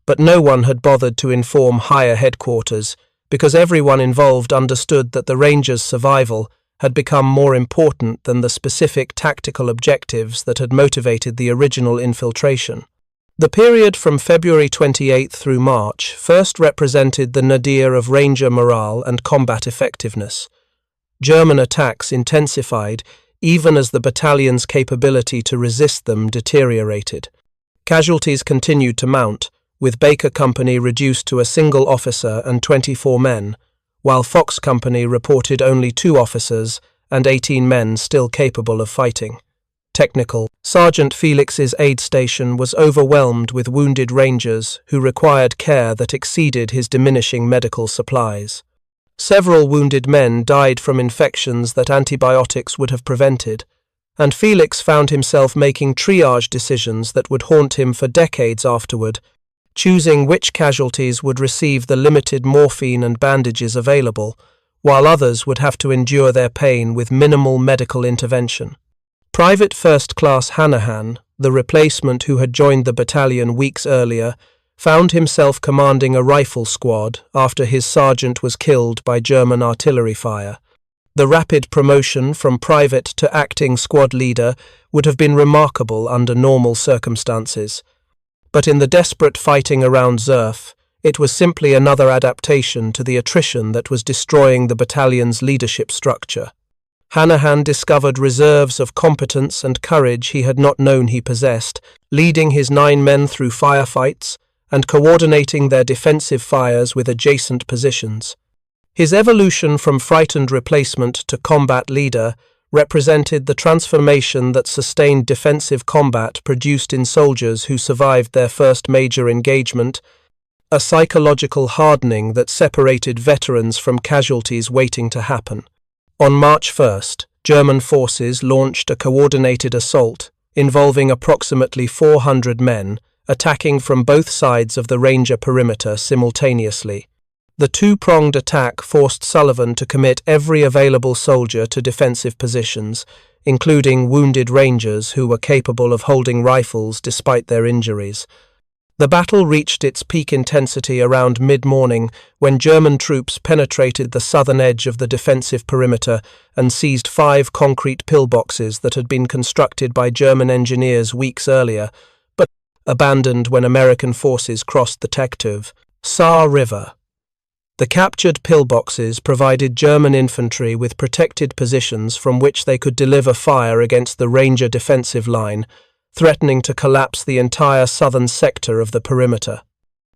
but no one had bothered to inform higher headquarters because everyone involved understood that the Rangers' survival had become more important than the specific tactical objectives that had motivated the original infiltration. The period from February 28 through March first represented the nadir of Ranger morale and combat effectiveness. German attacks intensified even as the battalion's capability to resist them deteriorated. Casualties continued to mount, with Baker Company reduced to a single officer and 24 men, while Fox Company reported only 2 officers and 18 men still capable of fighting. Technical. Sergeant Felix's aid station was overwhelmed with wounded Rangers who required care that exceeded his diminishing medical supplies. Several wounded men died from infections that antibiotics would have prevented, and Felix found himself making triage decisions that would haunt him for decades afterward, choosing which casualties would receive the limited morphine and bandages available, while others would have to endure their pain with minimal medical intervention. Private First Class Hanahan, the replacement who had joined the battalion weeks earlier, found himself commanding a rifle squad after his sergeant was killed by German artillery fire. The rapid promotion from private to acting squad leader would have been remarkable under normal circumstances. But in the desperate fighting around Zerf, it was simply another adaptation to the attrition that was destroying the battalion's leadership structure. Hanahan discovered reserves of competence and courage he had not known he possessed, leading his 9 men through firefights and coordinating their defensive fires with adjacent positions. His evolution from frightened replacement to combat leader represented the transformation that sustained defensive combat produced in soldiers who survived their first major engagement, a psychological hardening that separated veterans from casualties waiting to happen. On March 1st, German forces launched a coordinated assault involving approximately 400 men, attacking from both sides of the Ranger perimeter simultaneously. The 2-pronged attack forced Sullivan to commit every available soldier to defensive positions, including wounded Rangers who were capable of holding rifles despite their injuries. The battle reached its peak intensity around mid-morning when German troops penetrated the southern edge of the defensive perimeter and seized 5 concrete pillboxes that had been constructed by German engineers weeks earlier, but abandoned when American forces crossed the Tektov, Saar River. The captured pillboxes provided German infantry with protected positions from which they could deliver fire against the Ranger defensive line, threatening to collapse the entire southern sector of the perimeter.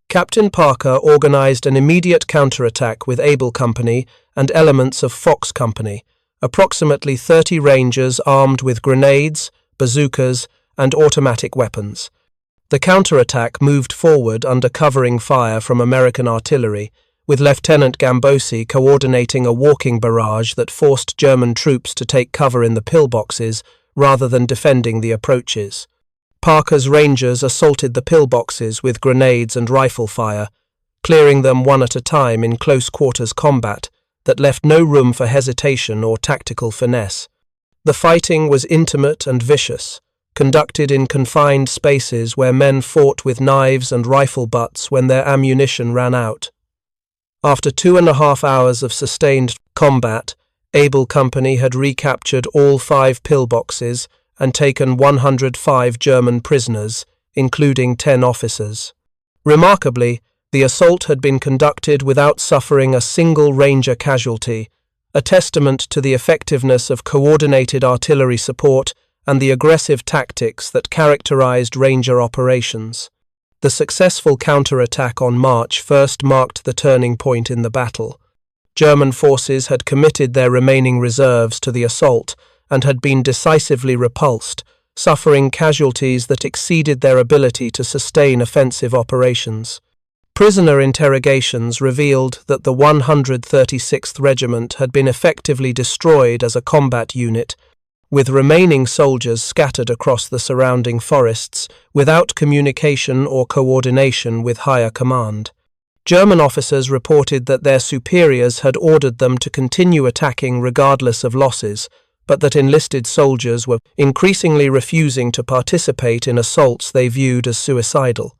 Captain Parker organized an immediate counterattack with Able Company and elements of Fox Company, approximately 30 Rangers armed with grenades, bazookas, and automatic weapons. The counterattack moved forward under covering fire from American artillery, with Lieutenant Gambosi coordinating a walking barrage that forced German troops to take cover in the pillboxes rather than defending the approaches. Parker's Rangers assaulted the pillboxes with grenades and rifle fire, clearing them one at a time in close-quarters combat that left no room for hesitation or tactical finesse. The fighting was intimate and vicious, conducted in confined spaces where men fought with knives and rifle butts when their ammunition ran out. After 2.5 hours of sustained combat, Able Company had recaptured all 5 pillboxes and taken 105 German prisoners, including 10 officers. Remarkably, the assault had been conducted without suffering a single Ranger casualty, a testament to the effectiveness of coordinated artillery support and the aggressive tactics that characterized Ranger operations. The successful counterattack on March 1st marked the turning point in the battle. German forces had committed their remaining reserves to the assault and had been decisively repulsed, suffering casualties that exceeded their ability to sustain offensive operations. Prisoner interrogations revealed that the 136th Regiment had been effectively destroyed as a combat unit, with remaining soldiers scattered across the surrounding forests without communication or coordination with higher command. German officers reported that their superiors had ordered them to continue attacking regardless of losses, but that enlisted soldiers were increasingly refusing to participate in assaults they viewed as suicidal.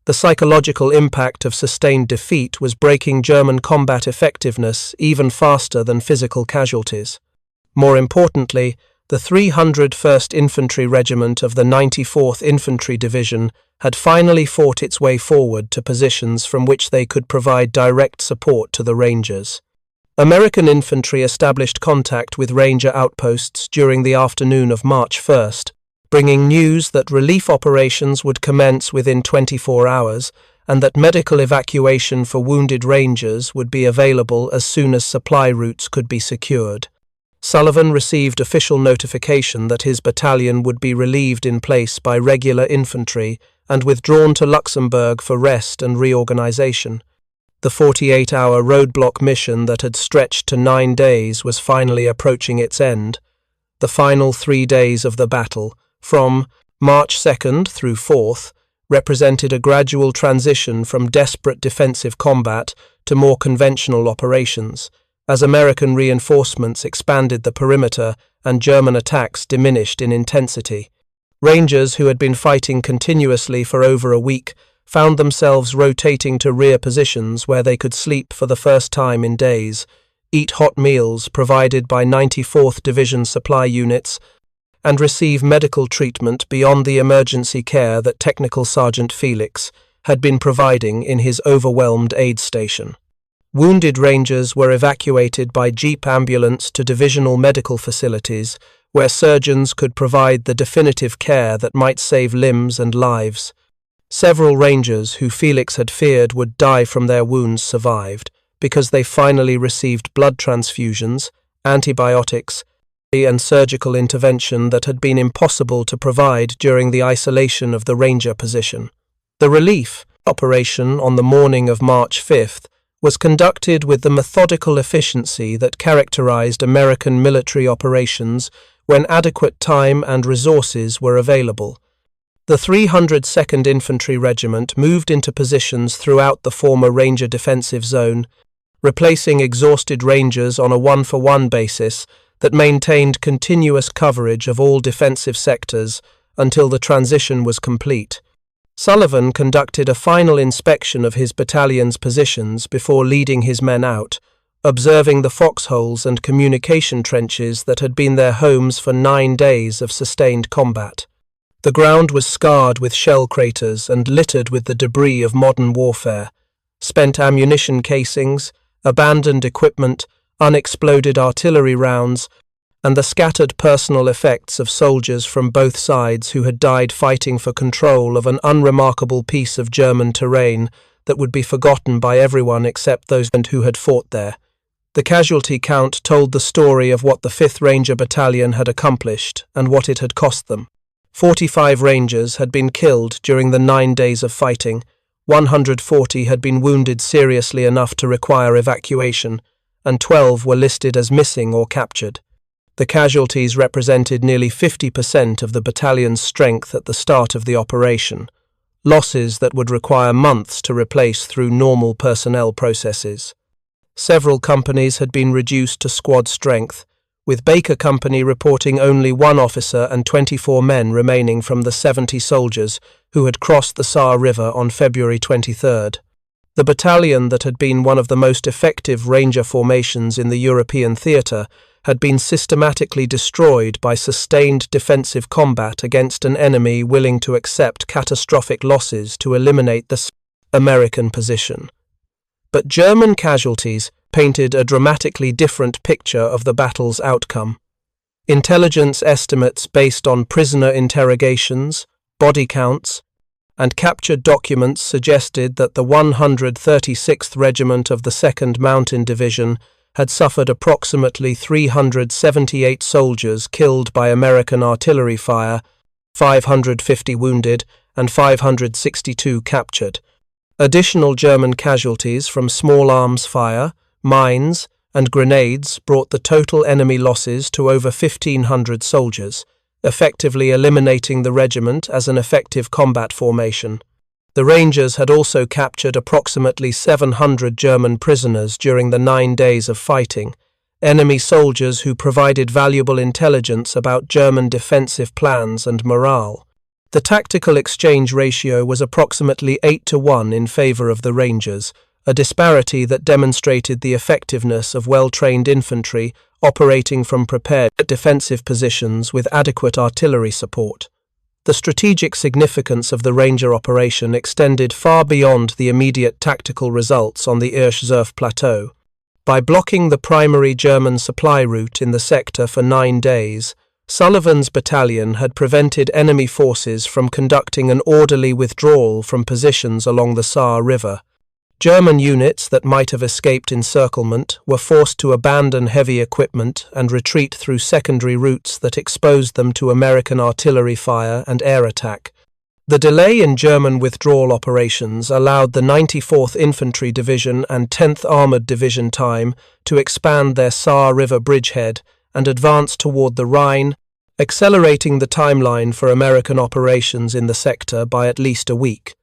The psychological impact of sustained defeat was breaking German combat effectiveness even faster than physical casualties. More importantly, the 301st Infantry Regiment of the 94th Infantry Division had finally fought its way forward to positions from which they could provide direct support to the Rangers. American infantry established contact with Ranger outposts during the afternoon of March 1st, bringing news that relief operations would commence within 24 hours and that medical evacuation for wounded Rangers would be available as soon as supply routes could be secured. Sullivan received official notification that his battalion would be relieved in place by regular infantry and withdrawn to Luxembourg for rest and reorganization. The 48-hour roadblock mission that had stretched to 9 days was finally approaching its end. The final 3 days of the battle, from March 2nd through 4th, represented a gradual transition from desperate defensive combat to more conventional operations, as American reinforcements expanded the perimeter and German attacks diminished in intensity. Rangers who had been fighting continuously for over a week found themselves rotating to rear positions where they could sleep for the first time in days, eat hot meals provided by 94th Division supply units, and receive medical treatment beyond the emergency care that Technical Sergeant Felix had been providing in his overwhelmed aid station. Wounded Rangers were evacuated by jeep ambulance to divisional medical facilities, where surgeons could provide the definitive care that might save limbs and lives. Several Rangers who Felix had feared would die from their wounds survived, because they finally received blood transfusions, antibiotics, and surgical intervention that had been impossible to provide during the isolation of the Ranger position. The relief operation on the morning of March 5th was conducted with the methodical efficiency that characterized American military operations when adequate time and resources were available. The 302nd Infantry Regiment moved into positions throughout the former Ranger defensive zone, replacing exhausted Rangers on a one-for-one basis that maintained continuous coverage of all defensive sectors until the transition was complete. Sullivan conducted a final inspection of his battalion's positions before leading his men out, observing the foxholes and communication trenches that had been their homes for 9 days of sustained combat. The ground was scarred with shell craters and littered with the debris of modern warfare: spent ammunition casings, abandoned equipment, unexploded artillery rounds, and the scattered personal effects of soldiers from both sides who had died fighting for control of an unremarkable piece of German terrain that would be forgotten by everyone except those who had fought there. The casualty count told the story of what the 5th Ranger Battalion had accomplished and what it had cost them. 45 Rangers had been killed during the 9 days of fighting, 140 had been wounded seriously enough to require evacuation, and 12 were listed as missing or captured. The casualties represented nearly 50% of the battalion's strength at the start of the operation, losses that would require months to replace through normal personnel processes. Several companies had been reduced to squad strength, with Baker Company reporting only 1 officer and 24 men remaining from the 70 soldiers who had crossed the Saar River on February 23rd. The battalion that had been one of the most effective Ranger formations in the European theatre had been systematically destroyed by sustained defensive combat against an enemy willing to accept catastrophic losses to eliminate the American position. But German casualties painted a dramatically different picture of the battle's outcome. Intelligence estimates based on prisoner interrogations, body counts, and captured documents suggested that the 136th Regiment of the 2nd Mountain Division had suffered approximately 378 soldiers killed by American artillery fire, 550 wounded, and 562 captured. Additional German casualties from small arms fire, mines, and grenades brought the total enemy losses to over 1,500 soldiers, effectively eliminating the regiment as an effective combat formation. The Rangers had also captured approximately 700 German prisoners during the 9 days of fighting, enemy soldiers who provided valuable intelligence about German defensive plans and morale. The tactical exchange ratio was approximately 8-1 in favor of the Rangers, a disparity that demonstrated the effectiveness of well-trained infantry operating from prepared defensive positions with adequate artillery support. The strategic significance of the Ranger operation extended far beyond the immediate tactical results on the Irsch-Zerf plateau. By blocking the primary German supply route in the sector for 9 days, Sullivan's battalion had prevented enemy forces from conducting an orderly withdrawal from positions along the Saar River. German units that might have escaped encirclement were forced to abandon heavy equipment and retreat through secondary routes that exposed them to American artillery fire and air attack. The delay in German withdrawal operations allowed the 94th Infantry Division and 10th Armoured Division time to expand their Saar River bridgehead and advance toward the Rhine, accelerating the timeline for American operations in the sector by at least a week.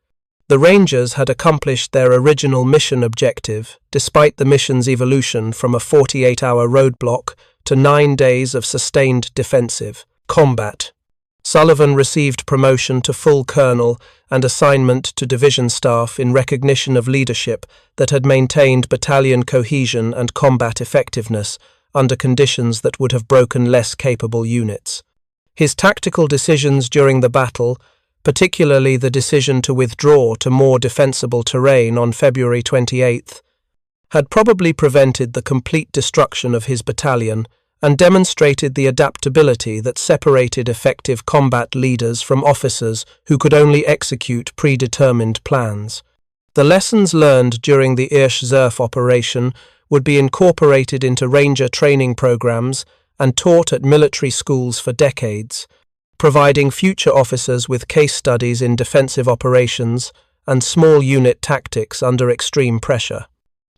The Rangers had accomplished their original mission objective, despite the mission's evolution from a 48-hour roadblock to 9 days of sustained defensive combat. Sullivan received promotion to full colonel and assignment to division staff in recognition of leadership that had maintained battalion cohesion and combat effectiveness under conditions that would have broken less capable units. His tactical decisions during the battle, particularly the decision to withdraw to more defensible terrain on February 28th, had probably prevented the complete destruction of his battalion and demonstrated the adaptability that separated effective combat leaders from officers who could only execute predetermined plans. The lessons learned during the Irsch-Zerf operation would be incorporated into Ranger training programs and taught at military schools for decades, providing future officers with case studies in defensive operations and small unit tactics under extreme pressure.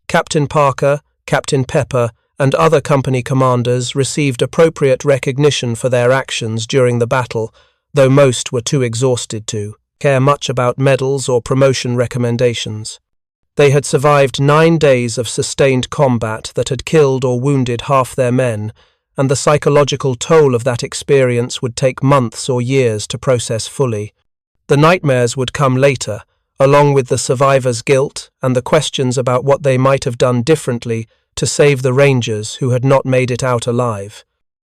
Captain Parker, Captain Pepper, and other company commanders received appropriate recognition for their actions during the battle, though most were too exhausted to care much about medals or promotion recommendations. They had survived 9 days of sustained combat that had killed or wounded half their men, and the psychological toll of that experience would take months or years to process fully. The nightmares would come later, along with the survivors' guilt and the questions about what they might have done differently to save the Rangers who had not made it out alive.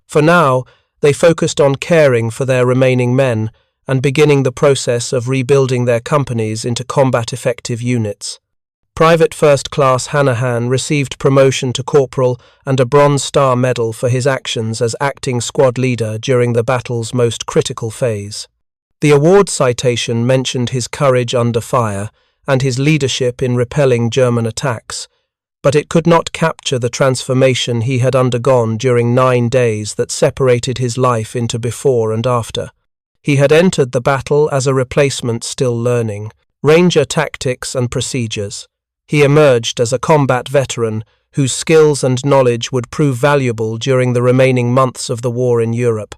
For now, they focused on caring for their remaining men and beginning the process of rebuilding their companies into combat-effective units. Private First Class Hanahan received promotion to corporal and a Bronze Star Medal for his actions as acting squad leader during the battle's most critical phase. The award citation mentioned his courage under fire and his leadership in repelling German attacks, but it could not capture the transformation he had undergone during 9 days that separated his life into before and after. He had entered the battle as a replacement still learning, Ranger tactics and procedures. He emerged as a combat veteran whose skills and knowledge would prove valuable during the remaining months of the war in Europe.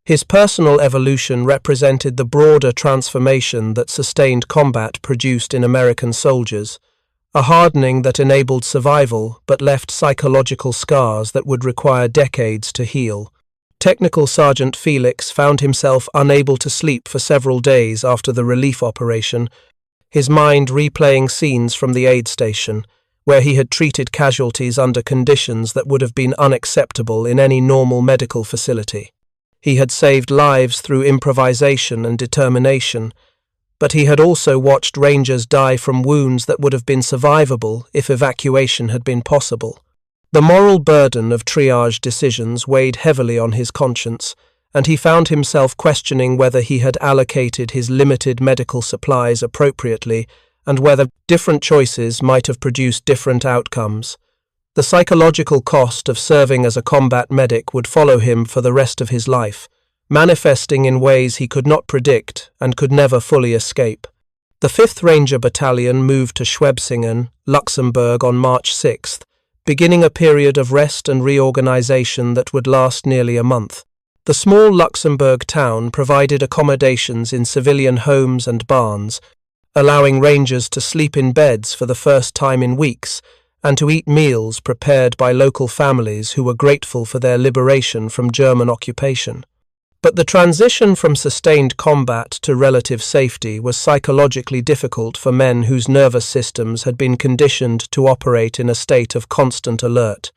His personal evolution represented the broader transformation that sustained combat produced in American soldiers, a hardening that enabled survival but left psychological scars that would require decades to heal. Technical Sergeant Felix found himself unable to sleep for several days after the relief operation, his mind replaying scenes from the aid station, where he had treated casualties under conditions that would have been unacceptable in any normal medical facility. He had saved lives through improvisation and determination, but he had also watched Rangers die from wounds that would have been survivable if evacuation had been possible. The moral burden of triage decisions weighed heavily on his conscience, and he found himself questioning whether he had allocated his limited medical supplies appropriately and whether different choices might have produced different outcomes. The psychological cost of serving as a combat medic would follow him for the rest of his life, manifesting in ways he could not predict and could never fully escape. The 5th Ranger Battalion moved to Schwebsingen, Luxembourg on March 6th, beginning a period of rest and reorganization that would last nearly a month. The small Luxembourg town provided accommodations in civilian homes and barns, allowing Rangers to sleep in beds for the first time in weeks and to eat meals prepared by local families who were grateful for their liberation from German occupation. But the transition from sustained combat to relative safety was psychologically difficult for men whose nervous systems had been conditioned to operate in a state of constant alert.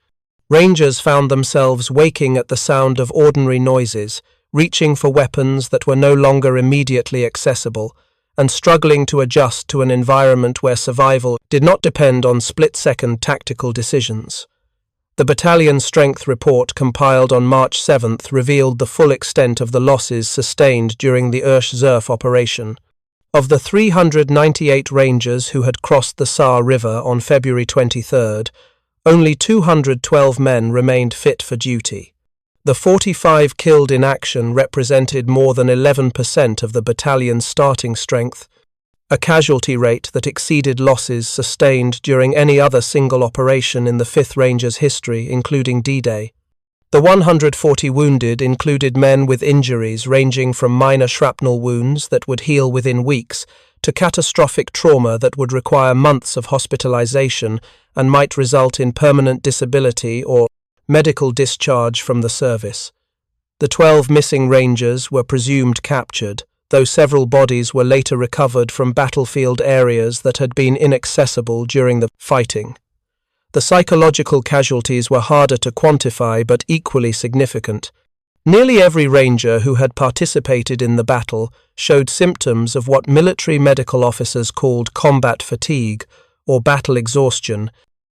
Rangers found themselves waking at the sound of ordinary noises, reaching for weapons that were no longer immediately accessible, and struggling to adjust to an environment where survival did not depend on split-second tactical decisions. The battalion strength report compiled on March 7th revealed the full extent of the losses sustained during the Ursch-Zerf operation. Of the 398 Rangers who had crossed the Saar River on February 23rd, only 212 men remained fit for duty. The 45 killed in action represented more than 11% of the battalion's starting strength, a casualty rate that exceeded losses sustained during any other single operation in the 5th Rangers' history, including D-Day. The 140 wounded included men with injuries ranging from minor shrapnel wounds that would heal within weeks to catastrophic trauma that would require months of hospitalization and might result in permanent disability or medical discharge from the service. The 12 missing Rangers were presumed captured, though several bodies were later recovered from battlefield areas that had been inaccessible during the fighting. The psychological casualties were harder to quantify but equally significant. Nearly every Ranger who had participated in the battle showed symptoms of what military medical officers called combat fatigue or battle exhaustion,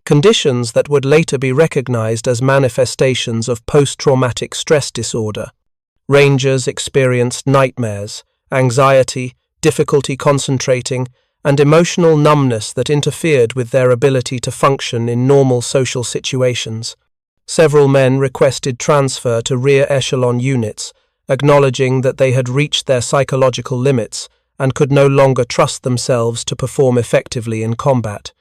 conditions that would later be recognized as manifestations of post-traumatic stress disorder. Rangers experienced nightmares, anxiety, difficulty concentrating, and emotional numbness that interfered with their ability to function in normal social situations. Several men requested transfer to rear echelon units, acknowledging that they had reached their psychological limits and could no longer trust themselves to perform effectively in combat.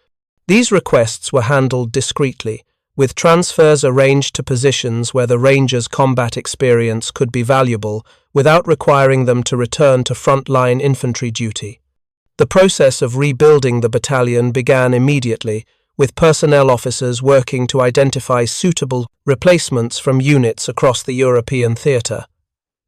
These requests were handled discreetly, with transfers arranged to positions where the Rangers' combat experience could be valuable without requiring them to return to frontline infantry duty. The process of rebuilding the battalion began immediately, with personnel officers working to identify suitable replacements from units across the European theatre.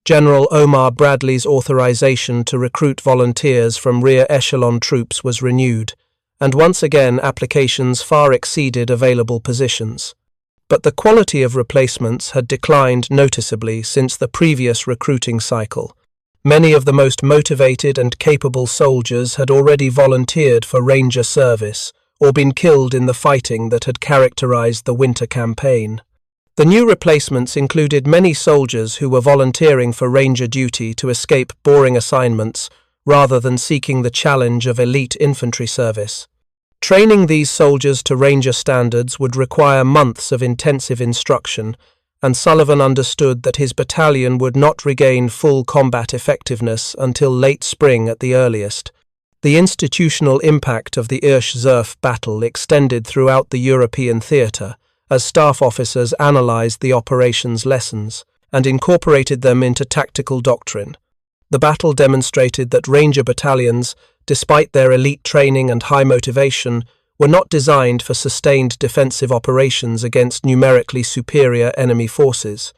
General Omar Bradley's authorization to recruit volunteers from rear echelon troops was renewed, and once again applications far exceeded available positions. But the quality of replacements had declined noticeably since the previous recruiting cycle. Many of the most motivated and capable soldiers had already volunteered for Ranger service or been killed in the fighting that had characterized the winter campaign. The new replacements included many soldiers who were volunteering for Ranger duty to escape boring assignments rather than seeking the challenge of elite infantry service. Training these soldiers to Ranger standards would require months of intensive instruction, and Sullivan understood that his battalion would not regain full combat effectiveness until late spring at the earliest. The institutional impact of the Irsch-Zerf battle extended throughout the European theatre, as staff officers analysed the operation's lessons and incorporated them into tactical doctrine. The battle demonstrated that Ranger battalions, despite their elite training and high motivation, were not designed for sustained defensive operations against numerically superior enemy forces.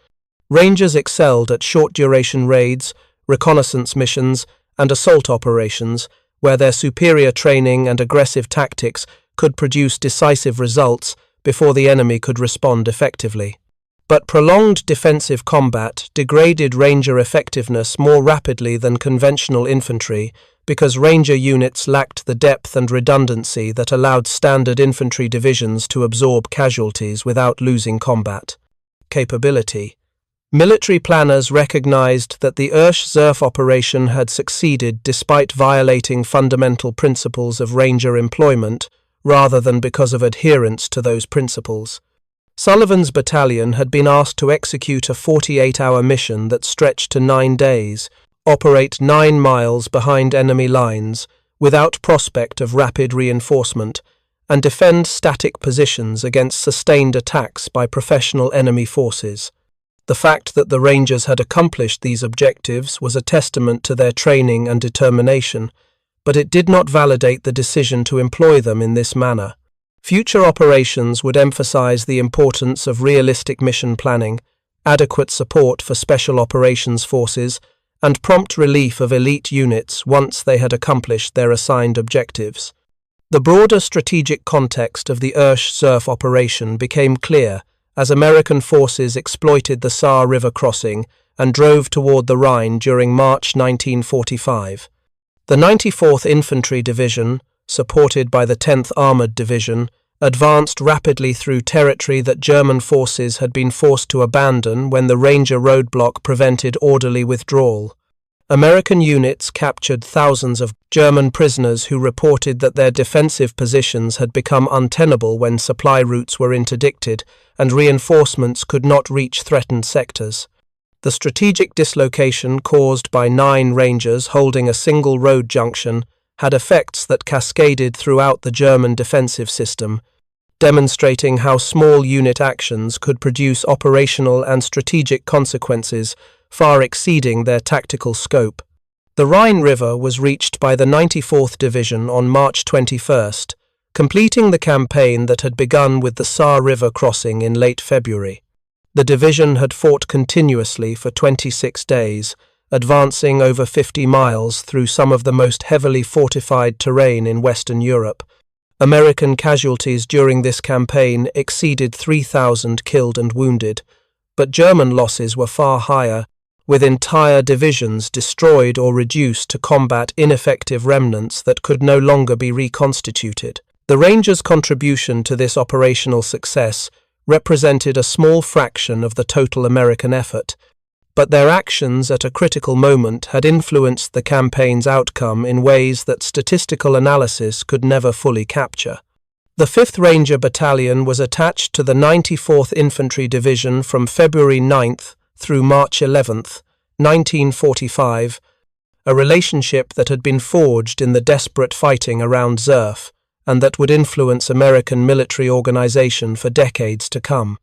Rangers excelled at short-duration raids, reconnaissance missions, and assault operations, where their superior training and aggressive tactics could produce decisive results before the enemy could respond effectively. But prolonged defensive combat degraded Ranger effectiveness more rapidly than conventional infantry because Ranger units lacked the depth and redundancy that allowed standard infantry divisions to absorb casualties without losing combat capability. Military planners recognized that the Irsch-Zerf operation had succeeded despite violating fundamental principles of Ranger employment rather than because of adherence to those principles. Sullivan's battalion had been asked to execute a 48-hour mission that stretched to 9 days, operate 9 miles behind enemy lines without prospect of rapid reinforcement, and defend static positions against sustained attacks by professional enemy forces. The fact that the Rangers had accomplished these objectives was a testament to their training and determination, but it did not validate the decision to employ them in this manner. Future operations would emphasize the importance of realistic mission planning, adequate support for special operations forces, and prompt relief of elite units once they had accomplished their assigned objectives. The broader strategic context of the Irsch-Zerf operation became clear as American forces exploited the Saar River crossing and drove toward the Rhine during March 1945. The 94th Infantry Division, supported by the 10th Armored Division, advanced rapidly through territory that German forces had been forced to abandon when the Ranger roadblock prevented orderly withdrawal. American units captured thousands of German prisoners who reported that their defensive positions had become untenable when supply routes were interdicted and reinforcements could not reach threatened sectors. The strategic dislocation caused by 9 Rangers holding a single road junction had effects that cascaded throughout the German defensive system, demonstrating how small unit actions could produce operational and strategic consequences far exceeding their tactical scope. The Rhine River was reached by the 94th Division on March 21st, completing the campaign that had begun with the Saar River crossing in late February. The division had fought continuously for 26 days, advancing over 50 miles through some of the most heavily fortified terrain in Western Europe. American casualties during this campaign exceeded 3,000 killed and wounded, but German losses were far higher, with entire divisions destroyed or reduced to combat ineffective remnants that could no longer be reconstituted. The Rangers' contribution to this operational success represented a small fraction of the total American effort, but their actions at a critical moment had influenced the campaign's outcome in ways that statistical analysis could never fully capture. The 5th Ranger Battalion was attached to the 94th Infantry Division from February 9th through March 11th, 1945, a relationship that had been forged in the desperate fighting around Zerf and that would influence American military organization for decades to come.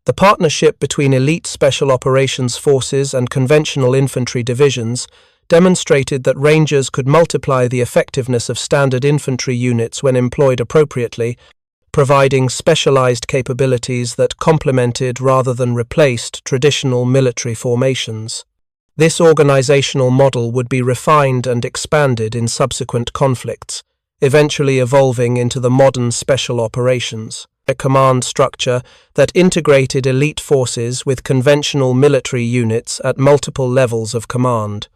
The partnership between elite special operations forces and conventional infantry divisions demonstrated that Rangers could multiply the effectiveness of standard infantry units when employed appropriately, providing specialized capabilities that complemented rather than replaced traditional military formations. This organizational model would be refined and expanded in subsequent conflicts, eventually evolving into the modern special operations, a command structure that integrated elite forces with conventional military units at multiple levels of command.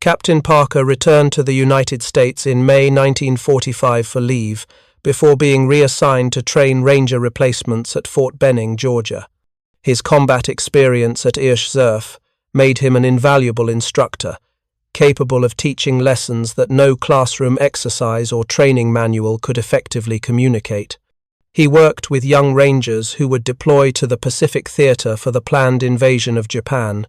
Captain Parker returned to the United States in May 1945 for leave, before being reassigned to train Ranger replacements at Fort Benning, Georgia. His combat experience at Irsch-Zerf made him an invaluable instructor, capable of teaching lessons that no classroom exercise or training manual could effectively communicate. He worked with young Rangers who would deploy to the Pacific Theater for the planned invasion of Japan,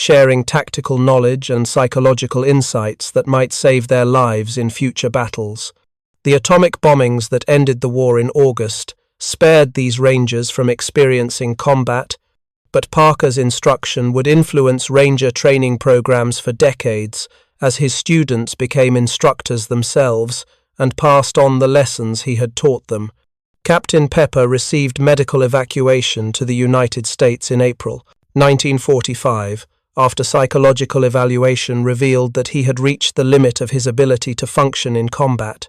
sharing tactical knowledge and psychological insights that might save their lives in future battles. The atomic bombings that ended the war in August spared these Rangers from experiencing combat, but Parker's instruction would influence Ranger training programs for decades as his students became instructors themselves and passed on the lessons he had taught them. Captain Pepper received medical evacuation to the United States in April 1945 after psychological evaluation revealed that he had reached the limit of his ability to function in combat.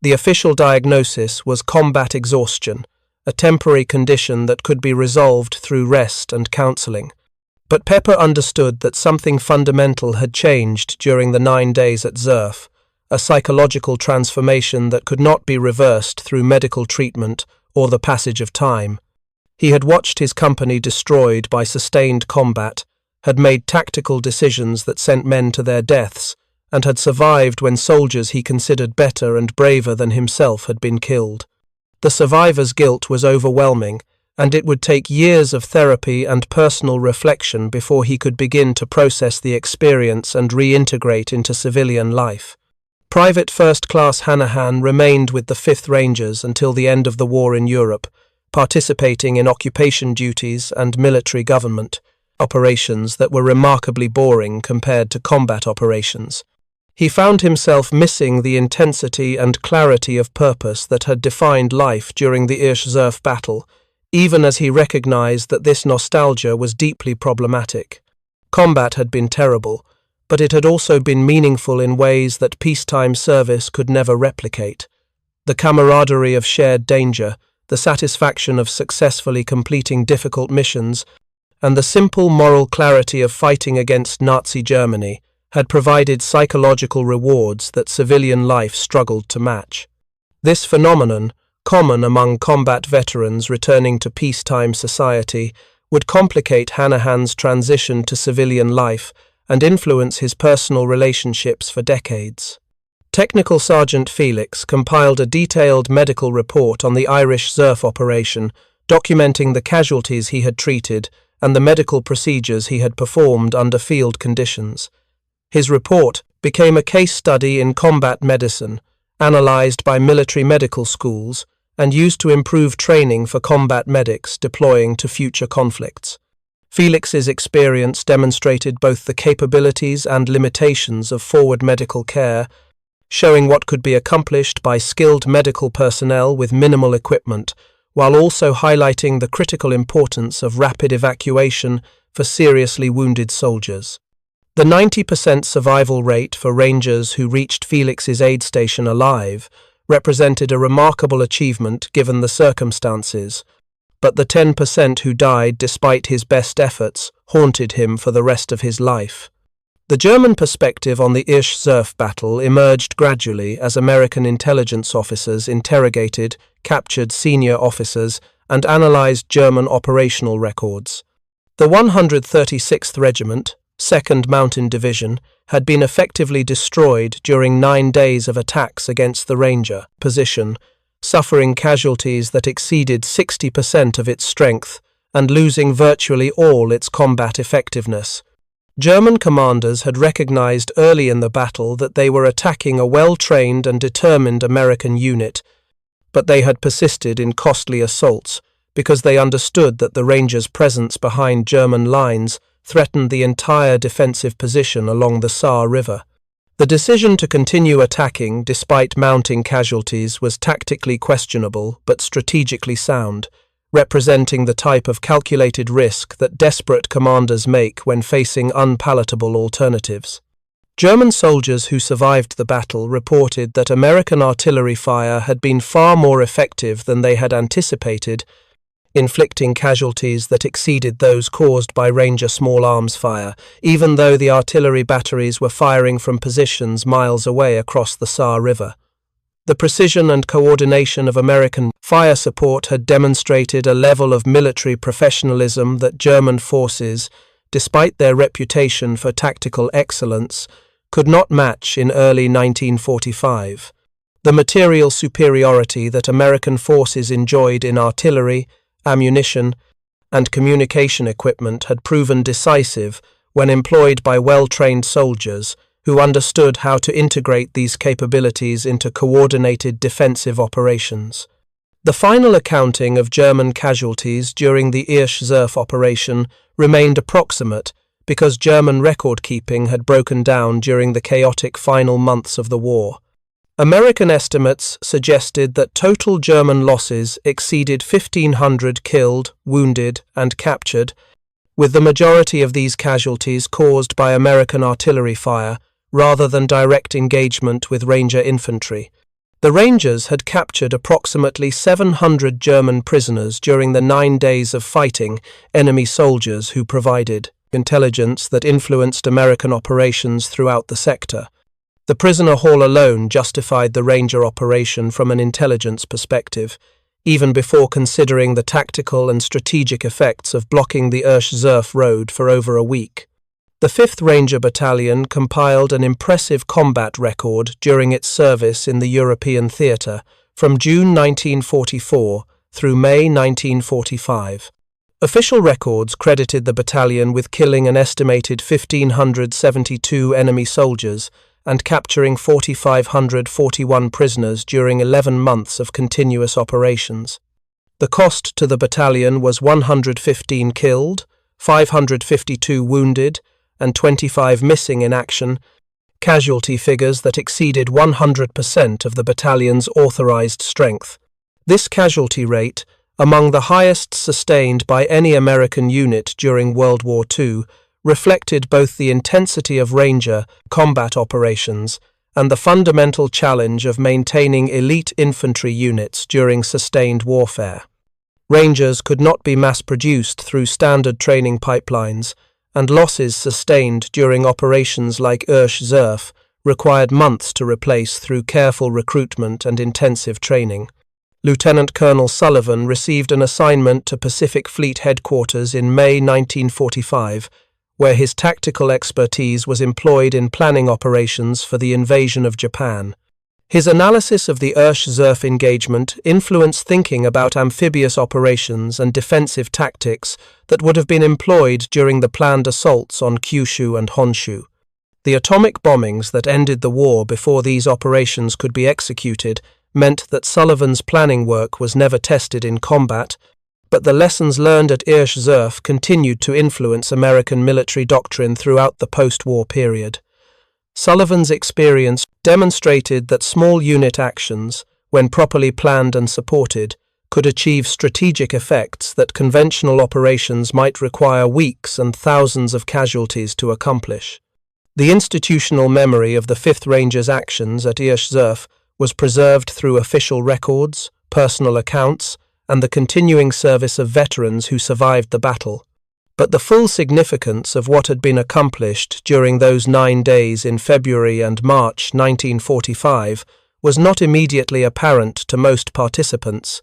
The official diagnosis was combat exhaustion, a temporary condition that could be resolved through rest and counseling. But Pepper understood that something fundamental had changed during the 9 days at Zerf, a psychological transformation that could not be reversed through medical treatment or the passage of time. He had watched his company destroyed by sustained combat, had made tactical decisions that sent men to their deaths, and had survived when soldiers he considered better and braver than himself had been killed. The survivor's guilt was overwhelming, and it would take years of therapy and personal reflection before he could begin to process the experience and reintegrate into civilian life. Private First Class Hanahan remained with the 5th Rangers until the end of the war in Europe, participating in occupation duties and military government operations that were remarkably boring compared to combat operations. He found himself missing the intensity and clarity of purpose that had defined life during the Irsch-Zerf battle, even as he recognized that this nostalgia was deeply problematic. Combat had been terrible, but it had also been meaningful in ways that peacetime service could never replicate. The camaraderie of shared danger, the satisfaction of successfully completing difficult missions, and the simple moral clarity of fighting against Nazi Germany had provided psychological rewards that civilian life struggled to match. This phenomenon, common among combat veterans returning to peacetime society, would complicate Hanahan's transition to civilian life and influence his personal relationships for decades. Technical Sergeant Felix compiled a detailed medical report on the Irish Zerf operation, documenting the casualties he had treated and the medical procedures he had performed under field conditions. His report became a case study in combat medicine, analyzed by military medical schools, and used to improve training for combat medics deploying to future conflicts. Felix's experience demonstrated both the capabilities and limitations of forward medical care, showing what could be accomplished by skilled medical personnel with minimal equipment, while also highlighting the critical importance of rapid evacuation for seriously wounded soldiers. The 90% survival rate for Rangers who reached Felix's aid station alive represented a remarkable achievement given the circumstances, but the 10% who died despite his best efforts haunted him for the rest of his life. The German perspective on the Irsch-Zerf battle emerged gradually as American intelligence officers interrogated, captured senior officers, and analyzed German operational records. The 136th Regiment, 2nd Mountain Division, had been effectively destroyed during 9 days of attacks against the Ranger position, suffering casualties that exceeded 60% of its strength and losing virtually all its combat effectiveness. German commanders had recognized early in the battle that they were attacking a well-trained and determined American unit, but they had persisted in costly assaults because they understood that the Rangers' presence behind German lines threatened the entire defensive position along the Saar River. The decision to continue attacking despite mounting casualties was tactically questionable but strategically sound, representing the type of calculated risk that desperate commanders make when facing unpalatable alternatives. German soldiers who survived the battle reported that American artillery fire had been far more effective than they had anticipated, inflicting casualties that exceeded those caused by Ranger small arms fire, even though the artillery batteries were firing from positions miles away across the Saar River. The precision and coordination of American fire support had demonstrated a level of military professionalism that German forces, despite their reputation for tactical excellence, could not match in early 1945. The material superiority that American forces enjoyed in artillery, ammunition, and communication equipment had proven decisive when employed by well-trained soldiers who understood how to integrate these capabilities into coordinated defensive operations. The final accounting of German casualties during the Irsch-Zerf operation remained approximate because German record-keeping had broken down during the chaotic final months of the war. American estimates suggested that total German losses exceeded 1,500 killed, wounded, and captured, with the majority of these casualties caused by American artillery fire rather than direct engagement with Ranger infantry. The Rangers had captured approximately 700 German prisoners during the 9 days of fighting enemy soldiers who provided intelligence that influenced American operations throughout the sector. The prisoner haul alone justified the Ranger operation from an intelligence perspective, even before considering the tactical and strategic effects of blocking the Irsch-Zerf road for over a week. The 5th Ranger Battalion compiled an impressive combat record during its service in the European theatre from June 1944 through May 1945. Official records credited the battalion with killing an estimated 1,572 enemy soldiers and capturing 4,541 prisoners during 11 months of continuous operations. The cost to the battalion was 115 killed, 552 wounded, and 25 missing in action, casualty figures that exceeded 100% of the battalion's authorized strength. This casualty rate, among the highest sustained by any American unit during World War II, reflected both the intensity of Ranger combat operations and the fundamental challenge of maintaining elite infantry units during sustained warfare. Rangers could not be mass-produced through standard training pipelines, and losses sustained during operations like Irsch-Zerf required months to replace through careful recruitment and intensive training. Lieutenant Colonel Sullivan received an assignment to Pacific Fleet Headquarters in May 1945, where his tactical expertise was employed in planning operations for the invasion of Japan. His analysis of the Irsch-Zerf engagement influenced thinking about amphibious operations and defensive tactics that would have been employed during the planned assaults on Kyushu and Honshu. The atomic bombings that ended the war before these operations could be executed meant that Sullivan's planning work was never tested in combat, but the lessons learned at Irsch-Zerf continued to influence American military doctrine throughout the post-war period. Sullivan's experience demonstrated that small unit actions, when properly planned and supported, could achieve strategic effects that conventional operations might require weeks and thousands of casualties to accomplish. The institutional memory of the 5th Rangers' actions at Irsch-Zerf was preserved through official records, personal accounts, and the continuing service of veterans who survived the battle. But the full significance of what had been accomplished during those 9 days in February and March 1945 was not immediately apparent to most participants.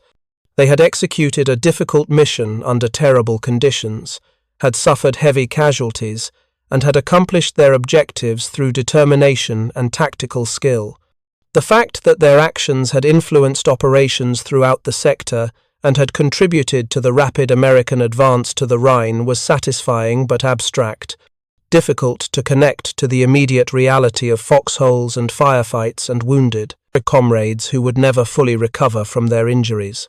They had executed a difficult mission under terrible conditions, had suffered heavy casualties, and had accomplished their objectives through determination and tactical skill. The fact that their actions had influenced operations throughout the sector and had contributed to the rapid American advance to the Rhine was satisfying but abstract, difficult to connect to the immediate reality of foxholes and firefights and wounded comrades who would never fully recover from their injuries.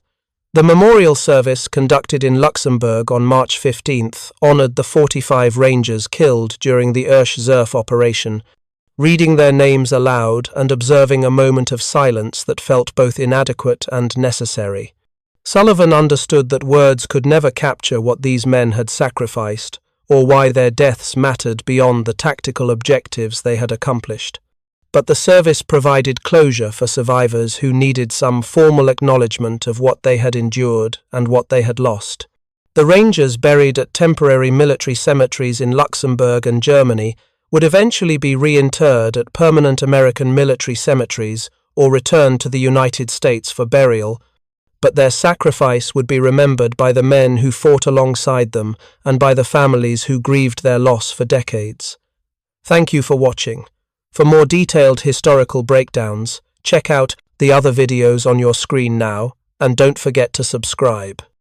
The memorial service conducted in Luxembourg on March 15th honored the 45 Rangers killed during the Irsch-Zerf operation, reading their names aloud and observing a moment of silence that felt both inadequate and necessary. Sullivan understood that words could never capture what these men had sacrificed, or why their deaths mattered beyond the tactical objectives they had accomplished. But the service provided closure for survivors who needed some formal acknowledgement of what they had endured and what they had lost. The Rangers buried at temporary military cemeteries in Luxembourg and Germany would eventually be reinterred at permanent American military cemeteries or returned to the United States for burial, but their sacrifice would be remembered by the men who fought alongside them and by the families who grieved their loss for decades. Thank you for watching. For more detailed historical breakdowns, check out the other videos on your screen now, and don't forget to subscribe.